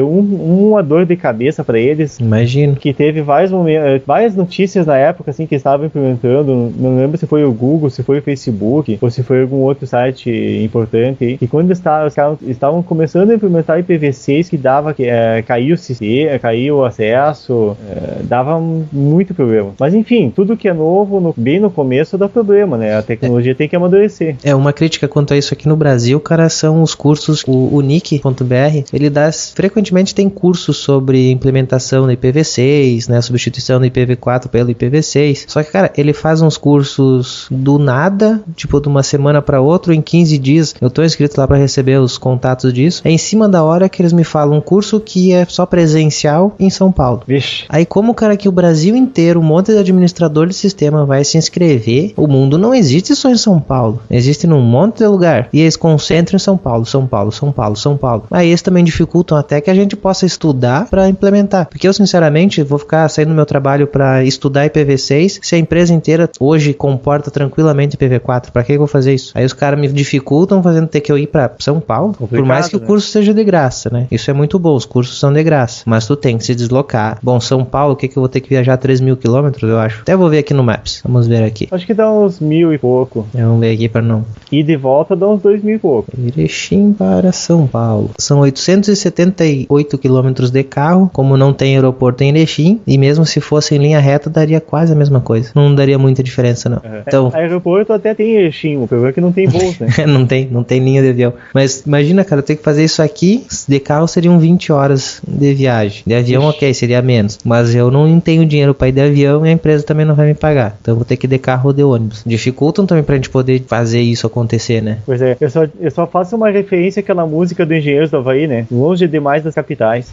uma dor de cabeça para eles. Imagino. Que teve várias notícias na época, assim, que estavam implementando, não lembro se foi o Google, se foi o Facebook, ou se foi algum outro site importante, e quando os caras estavam começando a implementar IPv6, que caiu o sistema, caiu o acesso, dava muito problema. Mas enfim, tudo que é novo, bem no começo, dá problema, né? A tecnologia tem que amadurecer. Uma crítica quanto a isso aqui no Brasil, cara, são os cursos, o unic.br, ele frequentemente tem cursos sobre implementação do IPv6, né, substituição do IPv4 pelo IPv6, só que, cara, ele faz uns cursos do nada, tipo de uma semana para outra, em 15 dias, eu tô inscrito lá para receber os contatos disso. É em cima da hora que eles me falam um curso que é só presencial em São Paulo. Vixe. Aí como, cara, que o Brasil inteiro, um monte de administrador de sistema vai se inscrever, o mundo não existe só em São Paulo, existe num monte de lugar, e eles concentram em São Paulo, São Paulo, São Paulo, São Paulo. Aí eles também dificultam até que a gente possa estudar para implementar, porque eu sinceramente vou ficar saindo do meu trabalho para estudar IPv6 se a empresa inteira hoje comporta tranquilamente IPv4, para que eu vou fazer isso? Aí os caras me dificultam fazendo ter que eu ir para São Paulo, por mais que o curso seja de graça, né? Isso é muito bom, os cursos são de graça, mas tu tem que se deslocar. Bom, São Paulo, o que eu vou ter que viajar 3.000 quilômetros, eu acho. Até vou ver aqui no Maps, vamos ver aqui. Acho que dá uns 1.000 e pouco. Vamos ver aqui para não... E de volta dá uns 2.000 e pouco. Erechim para São Paulo. São 878 quilômetros de carro, como não tem aeroporto em Erechim, e mesmo se fosse em linha reta, daria quase a mesma coisa. Não daria muita diferença, não. Então... aeroporto até tem em Erechim, o problema é que não tem voos, né? não tem linha de avião. Mas imagina, cara, eu tenho que fazer isso aqui, de carro seriam 20 horas de viagem. De avião, ok, seria menos. Mas eu não tenho dinheiro para ir de avião e a empresa também não vai me pagar. Então eu vou ter que ir de carro ou de ônibus. Dificultam também pra gente poder fazer isso acontecer, né? Pois é, eu só faço uma referência àquela música do Engenheiros do Havaí, né? Longe demais das capitais.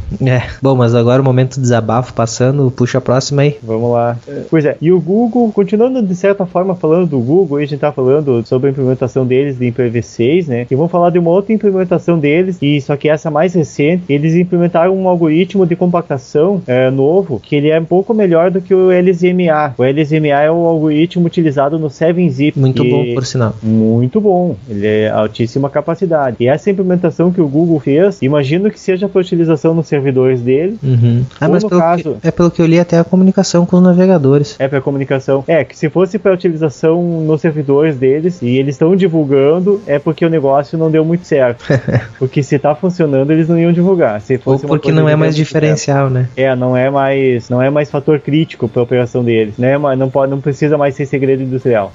Bom, mas agora o momento do desabafo passando, puxa a próxima aí. Vamos lá. Pois é, e o Google, continuando de certa forma falando do Google, a gente tá falando sobre a implementação deles de IPv6, né? E vamos falar de uma outra implementação deles, e só que essa mais recente, eles implementaram um algoritmo de compactação novo, que ele é um pouco melhor do que o LZMA. O LZMA é o algoritmo utilizado no 7-zip. Muito bom, por sinal. Muito bom. Ele é altíssima capacidade. E essa implementação que o Google fez, imagino que seja para utilização nos servidores dele. Mas pelo que eu li, até a comunicação com os navegadores. É para comunicação. Que se fosse para utilização nos servidores deles, e eles estão divulgando, é porque o negócio não deu muito certo. Porque se tá funcionando, eles não iam divulgar. Se fosse ou porque não é mais diferencial, né? Não é mais fator crítico para a operação deles. Não precisa mais ser segredo industrial.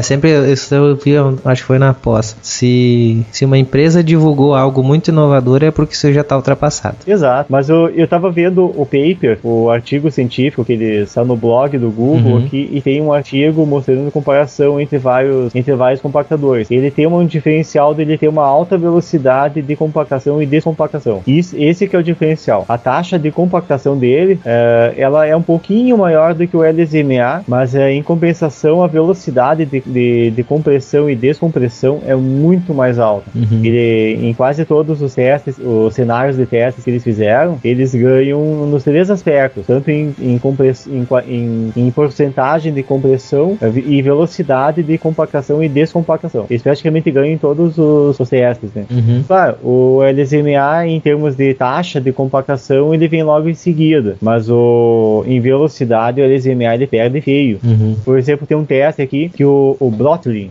Sempre isso eu vi, acho que foi na pós. Se uma empresa divulgou algo muito inovador, é porque isso já está ultrapassado. Exato, mas eu tava vendo o paper, o artigo científico que ele está no blog do Google aqui, e tem um artigo mostrando comparação entre vários compactadores. Ele tem um diferencial dele ter uma alta velocidade de compactação e descompactação. Esse que é o diferencial. A taxa de compactação dele, ela é um pouquinho maior do que o LZMA, mas em compensação a velocidade de compressão e descompressão é muito mais alta. Ele, em quase todos os testes, os cenários de testes que eles fizeram, eles ganham nos três aspectos, tanto em porcentagem de compressão e velocidade de compactação e descompactação. Eles praticamente ganham em todos os testes, né? Claro, o LZMA, em termos de taxa de compactação, ele vem logo em seguida, mas em velocidade o LZMA ele perde feio. Por exemplo, tem um teste aqui que o Brotli,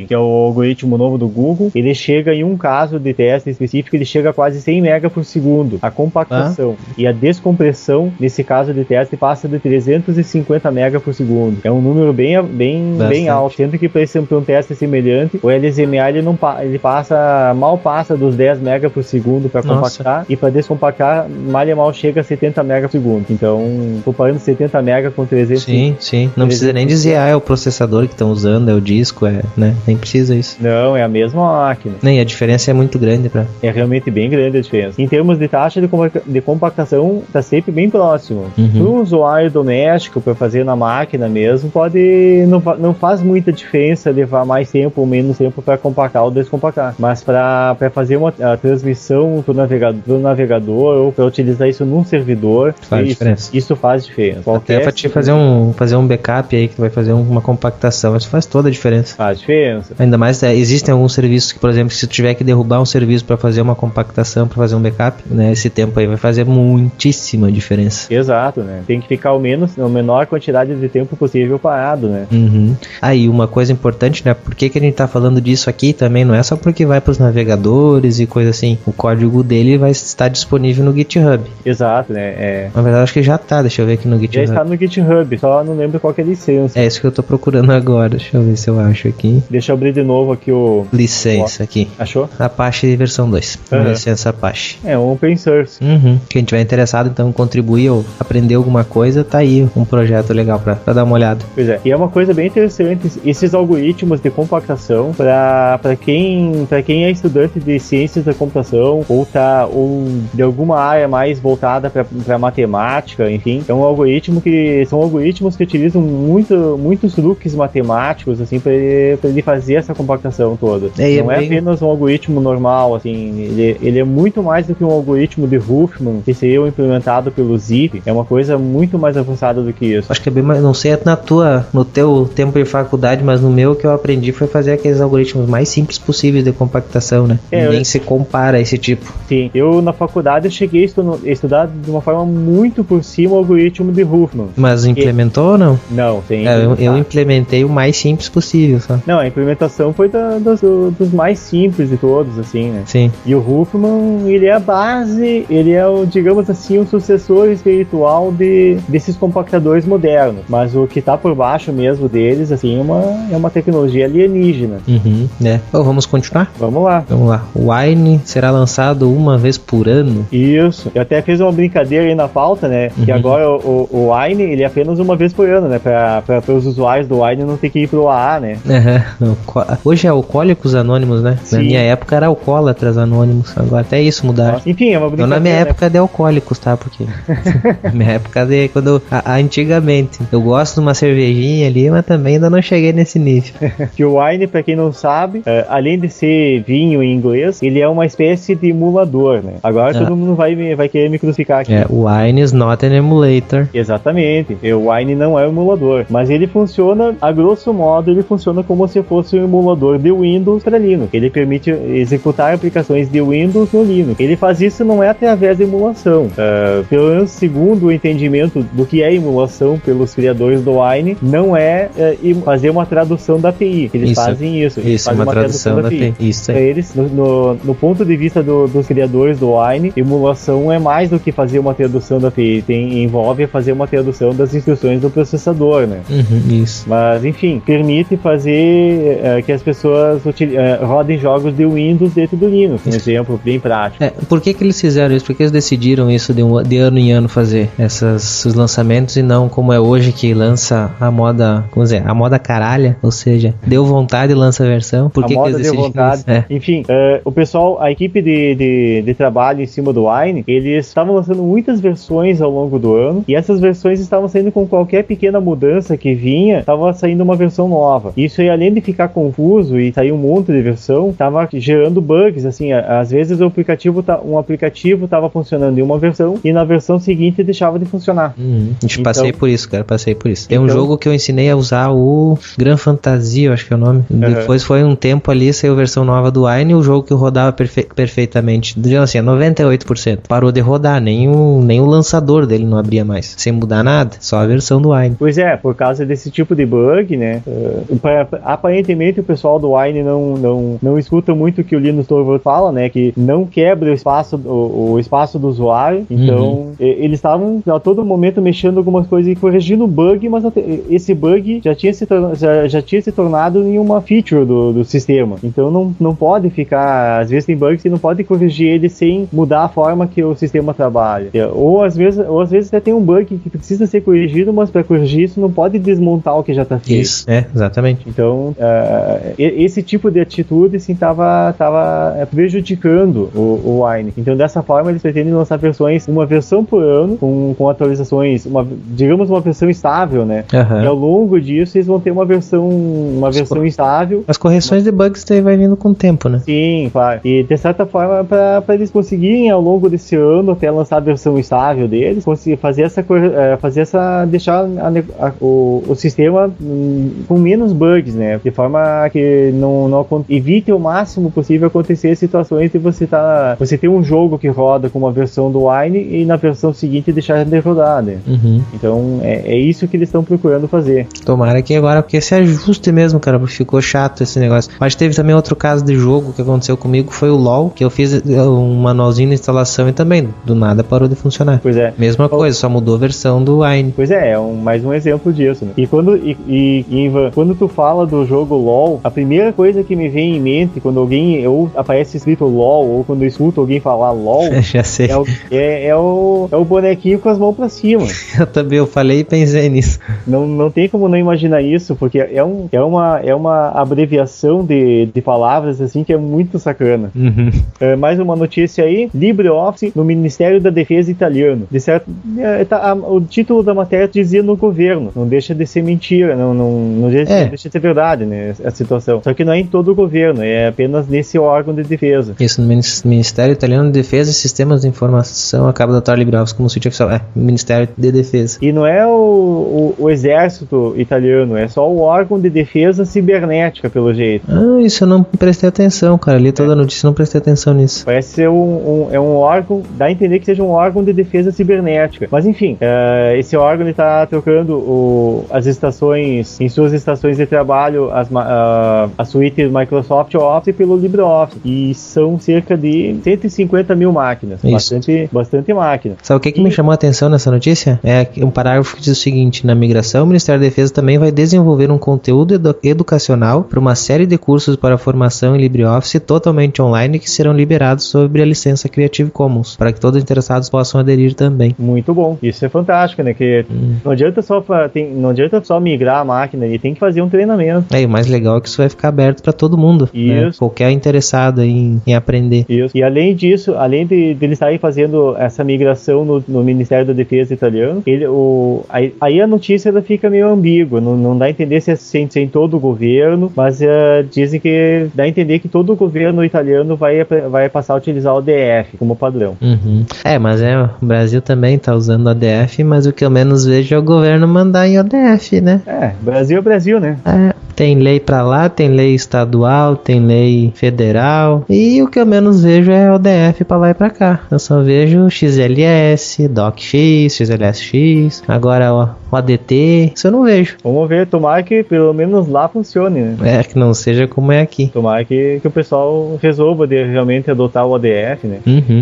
que é o algoritmo novo do Google, ele chega em um caso de teste específico, ele chega a quase 100 MB por segundo, a compactação. E a descompressão, nesse caso de teste, passa de 350 MB por segundo. É um número bem alto, sendo que para um teste semelhante, o LZMA ele mal passa dos 10 MB por segundo para compactar, e para descompactar, mal chega a 70 MB por segundo. Então, comparando 70 MB com 300... Sim. Não precisa nem dizer, é o processador que estão usando, é o disco, né? Nem precisa isso. Não, é a mesma máquina. Nem, a diferença é muito grande É realmente bem grande a diferença. Em termos de taxa de compactação, está sempre bem próximo. Para um usuário doméstico, para fazer na máquina mesmo, não faz muita diferença levar mais tempo ou menos tempo para compactar ou descompactar. Mas para fazer a transmissão para o navegador ou para utilizar isso num servidor, isso faz diferença. Até para te fazer um backup aí, que vai fazer uma compactação, isso faz toda a diferença. Faz diferença. Ainda mais, existem alguns serviços que, por exemplo, se tu tiver que derrubar um serviço para fazer uma compactação, para fazer um backup, né, esse tempo aí vai fazer muitíssima diferença. Exato, né? Tem que ficar a menor quantidade de tempo possível parado, né? Aí, uma coisa importante, né? Por que a gente tá falando disso aqui também? Não é só porque vai pros navegadores e coisa assim. O código dele vai estar disponível no GitHub. Exato, né? Na verdade, acho que já tá. Deixa eu ver aqui no GitHub. Já está no GitHub, só não lembro qual que é a licença. É isso que eu tô procurando agora. Deixa eu ver se eu acho aqui. Deixa eu abrir de novo aqui o... Licença aqui. Achou? Apache versão 2. Licença Apache. É um open source. Quem tiver interessado, então, contribuir ou aprender alguma coisa, tá aí um projeto legal pra dar uma olhada. Pois é. E é uma coisa bem interessante interessante esses algoritmos de compactação para quem é estudante de ciências da computação ou de alguma área mais voltada para matemática, enfim. São algoritmos que utilizam muitos truques matemáticos assim para ele fazer essa compactação toda. Não é apenas um algoritmo normal, assim, ele é muito mais do que um algoritmo de Huffman que seria implementado pelo Zip. É uma coisa muito mais avançada do que isso. Acho que é bem mais, não sei no teu tempo de faculdade, mas no meu o que eu aprendi foi fazer aqueles algoritmos mais simples possíveis de compactação, né? Nem se compara a esse tipo. Sim, eu na faculdade eu cheguei a estudar de uma forma muito por cima o algoritmo de Huffman. Mas implementou ou não? Não, tem. Eu implementei o mais simples possível, só. Não, a implementação foi dos mais simples de todos, assim, né? Sim. E o Huffman, ele é a base, ele é digamos assim, o sucessor espiritual desses compactadores modernos. Mas o que tá por baixo mesmo deles, assim, é uma tecnologia alienígena. Uhum, né? Vamos continuar? Vamos lá. O Wine será lançado uma vez por ano. Isso. Eu até fiz uma brincadeira aí na pauta, né? Que agora o Wine, ele é apenas uma vez por ano, né? Para os usuários do Wine não ter que ir pro AA, né? Hoje é Alcoólicos Anônimos, né? Sim. Na minha época era Alcoólatras Anônimos. Agora até isso mudaram. Enfim, é uma brincadeira. Não na minha época de alcoólicos, tá? Porque na minha época de antigamente. Eu gosto de uma cervejinha ali, mas também ainda não cheguei nesse nível. Que o Wine, pra quem não sabe, além de ser vinho em inglês, ele é uma espécie de emulador, né? Agora todo mundo vai querer me crucificar aqui. O Wine is not an emulator. Exatamente. O Wine não é um emulador, mas ele funciona, a grosso modo, ele funciona como se fosse um emulador de Windows para Linux. Ele permite executar aplicações de Windows no Linux. Ele faz isso não é através de emulação. Pelo menos segundo o entendimento do que é emulação pelos criadores do Wine, não é fazer uma tradução da API. Eles fazem isso. Isso, uma tradução da API. Isso aí. Eles, no ponto de vista dos criadores do Wine, emulação é mais do que fazer uma tradução da API. Envolve fazer uma tradução das instruções do processador, né? Isso. Mas, enfim, permite fazer que as pessoas rodem jogos de Windows dentro do Linux. Um exemplo bem prático. Por que eles fizeram isso? Por que eles decidiram isso de ano em ano fazer esses lançamentos e não como é hoje que lança a moda, vamos dizer, a moda caralha, ou seja, deu vontade e lança a versão? Por que eles decidiram isso? Enfim, o pessoal, a equipe de trabalho em cima do Wine, eles estavam lançando muitas versões ao longo do ano e essas versões estavam saindo com qualquer pequena mudança que vinha, estava saindo uma versão nova. Isso aí, além de ficar confuso e sair um monte de versão, estava gerando bugs, assim, às vezes um aplicativo estava funcionando em uma versão e na versão seguinte deixava de funcionar. Passei por isso, cara, Tem um jogo que eu ensinei a usar o Gran Fantasia, eu acho que é o nome. Depois foi um tempo ali, saiu a versão nova do Wine, o jogo que rodava perfeitamente, digamos assim, 98%. Parou de rodar, nem o lançador dele não abria mais, sem mudar nada, só a versão do Wine. Pois é, por causa desse tipo de bug, né, aparentemente o pessoal do Wine não escuta muito o que o Linus Torvalds fala, né, que não quebra o espaço do usuário, então eles estavam a todo momento mexendo algumas coisas e corrigindo o bug, mas esse bug já tinha se tornado em uma feature do sistema, então não pode ficar, às vezes tem bugs que não pode corrigir ele sem mudar a forma que o sistema trabalha, ou às vezes até tem um bug que precisa ser corrigido, mas para corrigir isso não pode desmontar o que já está feito. Isso, exatamente. Então, esse tipo de atitude assim, estava prejudicando o Wine. Então, dessa forma, eles pretendem lançar uma versão por ano, com atualizações, digamos uma versão estável, né? E ao longo disso, eles vão ter uma versão estável. As correções de bugs vai vindo com o tempo, né? Sim, claro. E de certa forma, para eles conseguirem ao longo desse ano, até lançar a versão estável deles, conseguir deixar o sistema com menos bugs, né? De forma que não evite o máximo possível acontecer situações de você ter um jogo que roda com uma versão do Wine e na versão seguinte deixar de rodar, né? Então é isso que eles estão procurando fazer. Tomara que agora, porque se ajuste mesmo, cara, porque ficou chato esse negócio. Mas teve também outro caso de jogo que aconteceu comigo, foi o LoL, que eu fiz um manualzinho de instalação e também do nada parou de funcionar. Pois é. Mesma coisa, só mudou a versão do Wine. Pois é, mais um exemplo disso, né? E Ivan, quando tu fala do jogo LoL, a primeira coisa que me vem em mente quando aparece escrito LoL, ou quando eu escuto alguém falar LoL, já sei. É o bonequinho com as mãos pra cima. Eu falei e pensei nisso. Não tem como não imaginar isso. isso, porque é uma abreviação de palavras assim que é muito sacana. Mais uma notícia aí: LibreOffice no Ministério da Defesa italiano. De certo, o título da matéria dizia no governo, não deixa de ser mentira, não deixa de ser verdade, né, a situação. Só que não é em todo o governo, é apenas nesse órgão de defesa. Isso, no Ministério Italiano de Defesa e Sistemas de Informação acaba de adotar LibreOffice como sítio oficial. Ministério de Defesa. E não é o exército italiano, é só o órgão de defesa cibernética, pelo jeito. Isso eu não prestei atenção, cara. Li toda a notícia e não prestei atenção nisso. Parece ser um órgão, dá a entender que seja um órgão de defesa cibernética. Mas enfim, esse órgão está trocando as estações, em suas estações de trabalho, a suíte Microsoft Office pelo LibreOffice. E são cerca de 150 mil máquinas. Bastante máquina. Sabe o que me chamou a atenção nessa notícia? É um parágrafo que diz o seguinte: na migração, o Ministério da Defesa também vai desenvolver um conteúdo educacional para uma série de cursos para formação em LibreOffice totalmente online que serão liberados sob a licença Creative Commons, para que todos os interessados possam aderir também. Muito bom. Isso é fantástico, né? Que não adianta só migrar a máquina, ele tem que fazer um treinamento. O mais legal é que isso vai ficar aberto para todo mundo. Isso. Né? Qualquer interessado em aprender. Isso. E além disso, além de eles estarem fazendo essa migração no Ministério da Defesa italiano, aí a notícia ela fica meio ambígua, não dá a entender se é em todo o governo, mas dizem que dá a entender que todo o governo italiano vai passar a utilizar o ODF como padrão. Mas o Brasil também tá usando o ODF, mas o que eu menos vejo é o governo mandar em ODF, né? Brasil é Brasil, né? Tem lei pra lá, tem lei estadual, tem lei federal, e o que eu menos vejo é ODF pra lá e pra cá. Eu só vejo XLS, DocX, XLSX, agora o ADT, isso eu não vejo. Vamos ver, tomara que pelo menos lá funcione, né? Que não seja como é aqui. Tomara que o pessoal resolva de realmente adotar o ODF, né?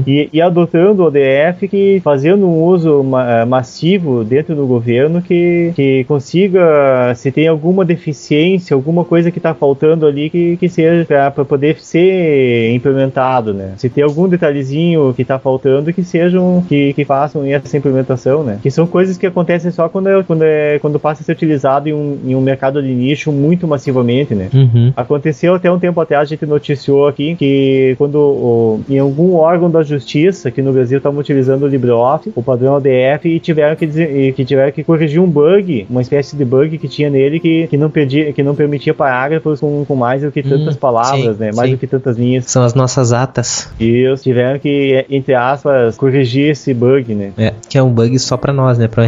E adotando o ODF, que fazendo um uso massivo dentro do governo, que consiga, se tem alguma deficiência, alguma coisa que está faltando ali, que seja para poder ser implementado, né? Se tem algum detalhezinho que está faltando, que sejam, que façam essa implementação, né? Que são coisas que acontecem só quando passa a ser utilizado em um mercado de nicho muito massivamente, né? Aconteceu até um tempo atrás, a gente noticiou aqui que quando em algum órgão da justiça aqui no Brasil estavam utilizando o LibreOffice, o padrão ODF, e tiveram que corrigir um bug, uma espécie de bug que tinha nele que não permitia parágrafos com mais do que tantas palavras, né? Mais do que tantas linhas. São as nossas atas. Isso, tiveram que, entre aspas, corrigir esse bug, né? Que é um bug só pra nós, né? Pro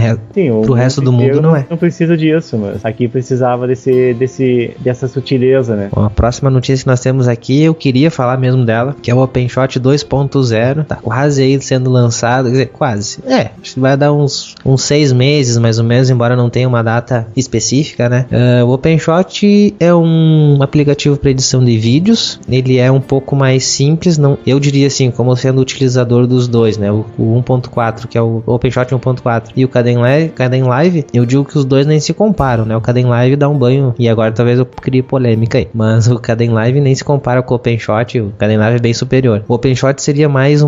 resto do mundo não é. Não precisa disso, mas aqui precisava dessa sutileza, né? Bom, a próxima notícia que nós temos aqui, eu queria falar mesmo dela, que é o OpenShot 2.0. Tá quase aí sendo lançado, quer dizer, quase. Acho que vai dar uns 6 meses, mais ou menos, embora não tenha uma data específica, né? O OpenShot é um aplicativo para edição de vídeos. Ele é um pouco mais simples, eu diria assim, como sendo utilizador dos dois, né? O 1.4, que é o OpenShot 1.4, e o Kdenlive, eu digo que os dois nem se comparam, né? O Kdenlive dá um banho, e agora talvez eu crie polêmica aí, mas o Kdenlive nem se compara com o OpenShot, o Kdenlive é bem superior. O OpenShot seria mais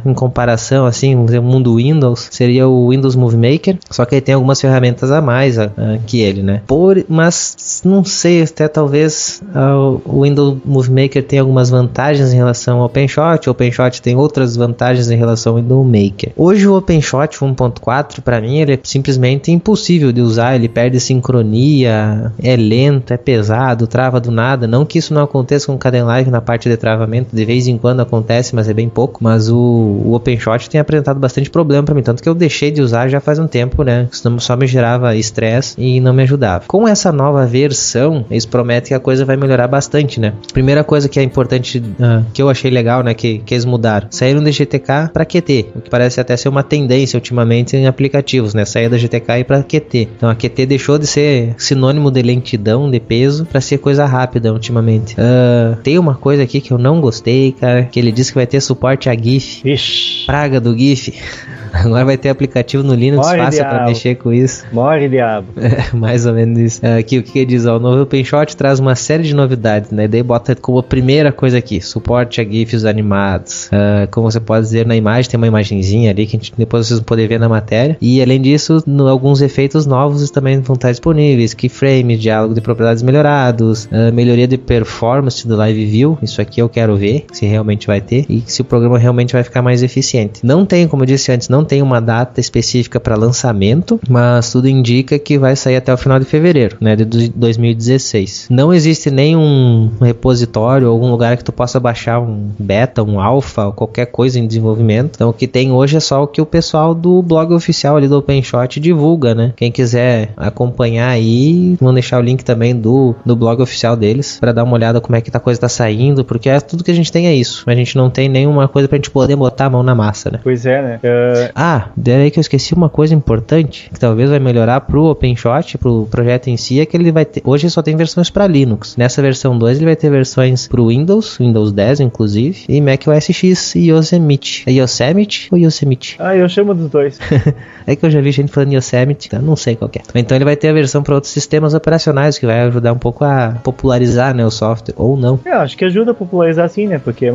em comparação, assim, o mundo Windows, seria o Windows Movie Maker, só que ele tem algumas ferramentas a mais que ele, né? Mas não sei, até talvez o Windows Movie Maker tem algumas vantagens em relação ao OpenShot, o OpenShot tem outras vantagens em relação ao Windows Maker. Hoje o OpenShot 1.4, para mim, ele é simplesmente impossível de usar, ele perde sincronia, é lento, é pesado, trava do nada. Não que isso não aconteça com o Kdenlive na parte de travamento, de vez em quando acontece, mas é bem pouco. Mas o OpenShot tem apresentado bastante problema para mim, tanto que eu deixei de usar já faz um tempo, né? Senão só me gerava estresse e não me ajudava. Com essa nova versão, eles prometem que a coisa vai melhorar bastante, né? Primeira coisa que é importante, que eu achei legal, né? Que eles mudaram. Saíram da GTK para QT, o que parece até ser uma tendência ultimamente em aplicativos, né? Sair da GTK e para QT. Então a QT deixou de ser sinônimo de lentidão, de peso, para ser coisa rápida ultimamente. Tem uma coisa aqui que eu não gostei, cara, que ele disse que vai ter suporte a GIF. Ixi. Praga do GIF. Agora vai ter aplicativo no Linux Morre, fácil pra diabo. mexer com isso. Morre, diabo. Mais ou menos isso. Aqui o que ele diz, ó, o novo OpenShot traz uma série de novidades, né? Daí bota como a primeira coisa aqui, suporte a GIFs animados. Como você pode dizer na imagem, tem uma imagenzinha ali que depois vocês vão poder ver na matéria. E além disso, alguns efeitos novos também vão estar disponíveis, keyframes, diálogo de propriedades melhorados, melhoria de performance do Live View. Isso aqui eu quero ver se realmente vai ter e se o programa realmente vai ficar mais eficiente. Não tem, como eu disse antes, não tem uma data específica para lançamento, mas tudo indica que vai sair até o final de fevereiro, né, de 2016. Não existe nenhum repositório ou algum lugar que tu possa baixar um beta, um alpha ou qualquer coisa em desenvolvimento. Então o que tem hoje é só o que o pessoal do blog oficial ali do OpenShot divulga, né? Quem quiser acompanhar aí, vamos deixar o link também do blog oficial deles para dar uma olhada como é que a coisa tá saindo, porque tudo que a gente tem é isso. A gente não tem nenhuma coisa pra gente poder botar a mão na massa, né? Pois é, né? Daí que eu esqueci uma coisa importante, que talvez vai melhorar pro OpenShot, pro projeto em si, é que ele vai ter, hoje só tem versões para Linux. Nessa versão 2 ele vai ter versões pro Windows 10 inclusive, e Mac OS X e Yosemite. É Yosemite ou Yosemite? Eu chamo dos dois. É que eu já vi gente falando Yosemite, então não sei qual que é. Então ele vai ter a versão para outros sistemas operacionais, que vai ajudar um pouco a popularizar, né, o software, ou não. Acho que ajuda a popularizar sim, né? Porque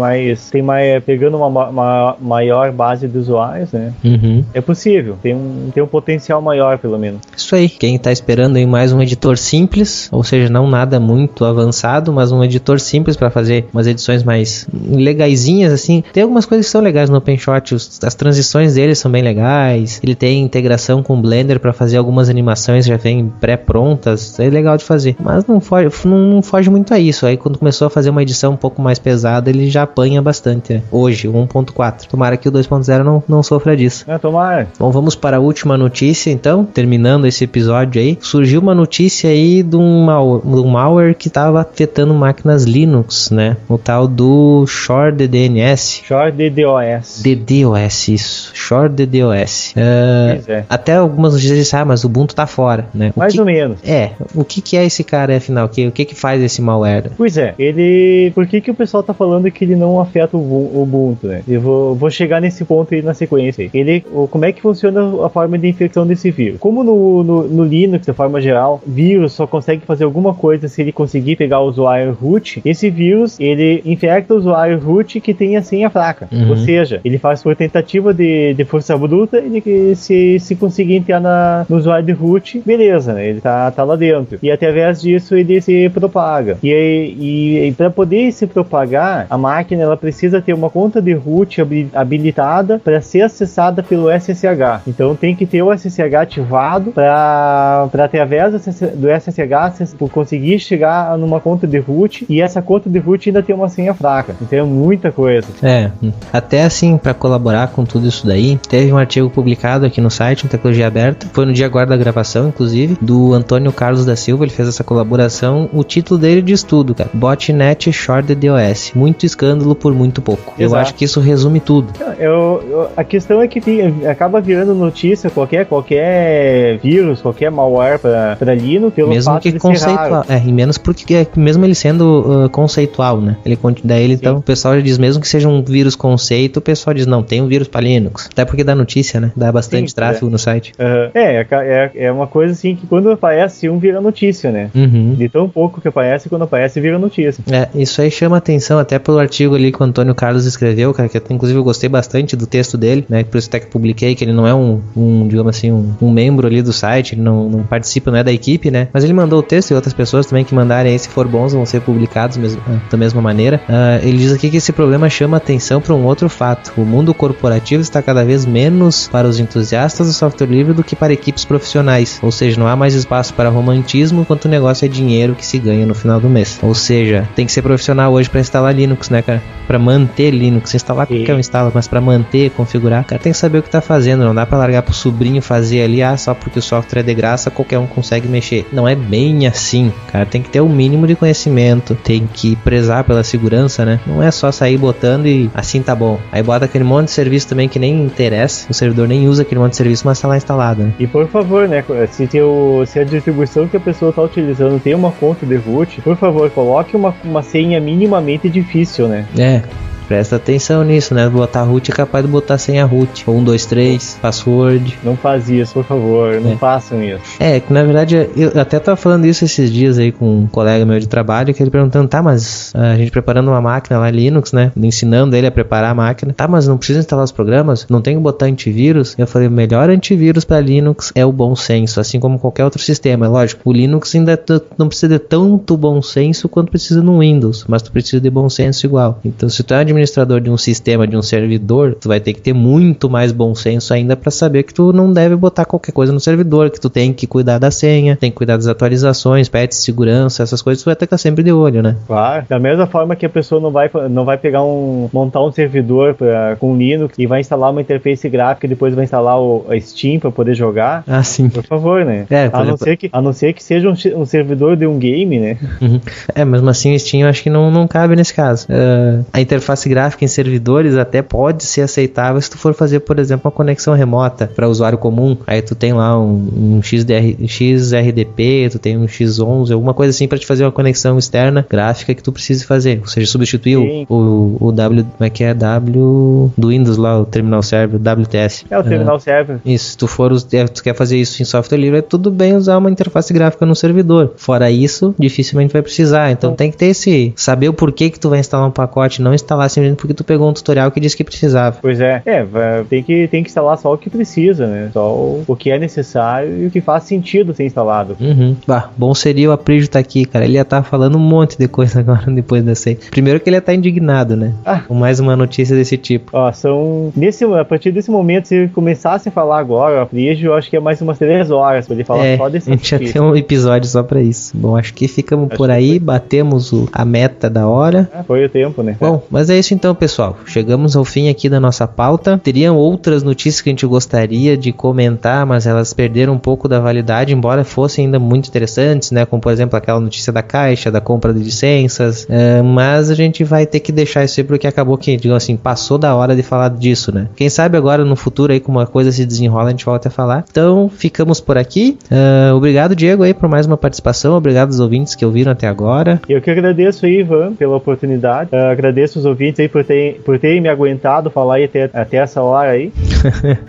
pegando uma maior base de usuários, né? Uhum. É possível, tem um potencial maior, pelo menos. Isso aí. Quem tá esperando aí mais um editor simples, ou seja, não nada muito avançado, mas um editor simples para fazer umas edições mais legaisinhas, assim. Tem algumas coisas que são legais no OpenShot, as transições dele são bem legais, ele tem integração com o Blender para fazer algumas animações, já vem pré-prontas, é legal de fazer. Mas não foge muito a isso. Aí quando começou a fazer uma edição um pouco mais pesada, ele já apanha bastante, né? Hoje, o 1.4. Tomara que o 2.0 não sofra disso. Tomara. Bom, vamos para a última notícia, então. Terminando esse episódio aí. Surgiu uma notícia aí de um malware que estava afetando máquinas Linux, né? O tal do Shore DDoS. Shore DDoS. DDoS, isso. Shore DDoS. Pois é. Até algumas notícias dizem, mas o Ubuntu tá fora, né? Mais ou menos. O que é esse cara, afinal? O que faz esse malware? Pois é, por que o pessoal tá falando que ele não afeta o Ubuntu, né? Eu vou chegar nesse ponto aí na sequência. Como é que funciona a forma de infecção desse vírus? Como no Linux, de forma geral, vírus só consegue fazer alguma coisa se ele conseguir pegar o usuário root. Esse vírus, ele infecta o usuário root que tem a senha fraca. Uhum. Ou seja, ele faz por tentativa de força bruta, se conseguir entrar no usuário de root, beleza, né? Ele tá lá dentro. E através disso ele se propaga. E para poder se propagar, a máquina ela precisa ter uma conta de root habilitada para ser acessada pelo SSH. Então tem que ter o SSH ativado para através do SSH conseguir chegar numa conta de root, e essa conta de root ainda tem uma senha fraca. Então é muita coisa. Até assim, para colaborar com tudo isso daí, teve um artigo publicado aqui no site, no Tecnologia Aberta, foi no dia agora da gravação, inclusive, do Antônio Carlos da Silva. Ele fez essa colaboração. O título dele diz tudo, cara. Botnet Shore DDoS. Muito escândalo por muito pouco. Exato. Eu acho que isso resume tudo. A questão é que acaba virando notícia qualquer vírus, qualquer malware para Linux, pelo mesmo fato que de conceitual, ser raro. E menos porque mesmo ele sendo conceitual, né? Então o pessoal já diz, mesmo que seja um vírus conceito, o pessoal diz, não, tem um vírus para Linux. Até porque dá notícia, né? Dá bastante tráfego no site. É uma coisa assim que quando aparece vira notícia, né? Uhum. De tão pouco que aparece, quando aparece vira notícia. Isso aí chama atenção até pelo artigo ali que o Antônio Carlos escreveu, cara, que inclusive eu gostei bastante do texto dele, né? Por isso até que publiquei, que ele não é digamos assim, um membro ali do site, ele não participa, não é da equipe, né? Mas ele mandou o texto, e outras pessoas também que mandarem aí, se for bons, vão ser publicados da mesma maneira. Ele diz aqui que esse problema chama atenção para um outro fato. O mundo corporativo está cada vez menos para os entusiastas do software livre do que para equipes profissionais. Ou seja, não há mais espaço para romantismo, enquanto o negócio é dinheiro que se ganha no final do mês. Ou seja, tem que ser profissional hoje para instalar Linux, né, cara? Para manter Linux, instalar qualquer um instala, mas para manter, configurar, cara, tem que saber o que tá fazendo. Não dá para largar pro sobrinho fazer ali, só porque o software é de graça, qualquer um consegue mexer. Não é bem assim, cara. Tem que ter o mínimo de conhecimento, tem que prezar pela segurança, né? Não é só sair botando e assim tá bom. Aí bota aquele monte de serviço também que nem interessa, o servidor nem usa aquele monte de serviço, mas tá lá instalado, né? E por favor, né, se a distribuição que a pessoa tá utilizando tem uma conta de root, por favor, coloque uma senha minimamente difícil, né? Presta atenção nisso, né? Botar root é capaz de botar senha root. 1, 2, 3, password. Não faz isso, por favor, não façam isso. Que na verdade, eu até tava falando isso esses dias aí com um colega meu de trabalho, que ele perguntando, tá, mas a gente preparando uma máquina lá, Linux, né? Ensinando ele a preparar a máquina. Tá, mas não precisa instalar os programas? Não tem que botar antivírus? Eu falei, o melhor antivírus para Linux é o bom senso, assim como qualquer outro sistema. É lógico, o Linux ainda não precisa de tanto bom senso quanto precisa no Windows, mas tu precisa de bom senso igual. Então, se tu é um administrador de um sistema, de um servidor, tu vai ter que ter muito mais bom senso ainda para saber que tu não deve botar qualquer coisa no servidor, que tu tem que cuidar da senha, tem que cuidar das atualizações, patches, segurança, essas coisas, tu vai ter que estar sempre de olho, né? Claro, da mesma forma que a pessoa não vai pegar montar um servidor com Linux e vai instalar uma interface gráfica e depois vai instalar a Steam para poder jogar. Ah, sim. Por favor, né? A não ser que seja um servidor de um game, né? Uhum. Mesmo assim o Steam eu acho que não cabe nesse caso. A interface gráfica em servidores até pode ser aceitável se tu for fazer, por exemplo, uma conexão remota para usuário comum. Aí tu tem lá um XRDP, tu tem um X11, alguma coisa assim para te fazer uma conexão externa gráfica que tu precise fazer. Ou seja, substituir o W, como é que é? W do Windows lá, o terminal server, WTS. É o terminal server. Isso, se tu quer fazer isso em software livre, é tudo bem usar uma interface gráfica no servidor. Fora isso, dificilmente vai precisar. Então tem que ter saber o porquê que tu vai instalar um pacote, não instalar simplesmente porque tu pegou um tutorial que disse que precisava. Pois tem que instalar só o que precisa, né? Só o que é necessário e o que faz sentido ser instalado. Bom seria o Aprígio estar aqui, cara. Ele ia estar falando um monte de coisa agora, depois dessa aí. Primeiro que ele ia estar indignado, né? Com mais uma notícia desse tipo. A partir desse momento, se começasse a falar agora, o Aprígio, eu acho que é mais umas 3 horas pra ele falar só desse a gente já tem um episódio só pra isso. Bom, acho que ficamos por aí, batemos a meta da hora. Foi o tempo, né? Bom, mas é isso então, pessoal. Chegamos ao fim aqui da nossa pauta. Teriam outras notícias que a gente gostaria de comentar, mas elas perderam um pouco da validade, embora fossem ainda muito interessantes, né? Como, por exemplo, aquela notícia da Caixa, da compra de licenças. Mas a gente vai ter que deixar isso aí porque acabou que, digamos assim, passou da hora de falar disso, né? Quem sabe agora no futuro aí, como a coisa se desenrola, a gente volta a falar. Então, ficamos por aqui. Obrigado, Diego, aí, por mais uma participação. Obrigado aos ouvintes que ouviram até agora. Eu que agradeço aí, Ivan, pela oportunidade. Agradeço os ouvintes aí por terem me aguentado falar aí até essa hora aí.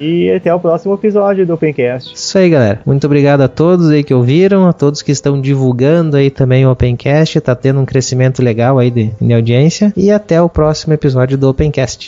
E até o próximo episódio do Opencast. Isso aí, galera. Muito obrigado a todos aí que ouviram, a todos que estão divulgando aí também o Opencast. Tá tendo um crescimento legal aí de audiência. E até o próximo episódio do Opencast.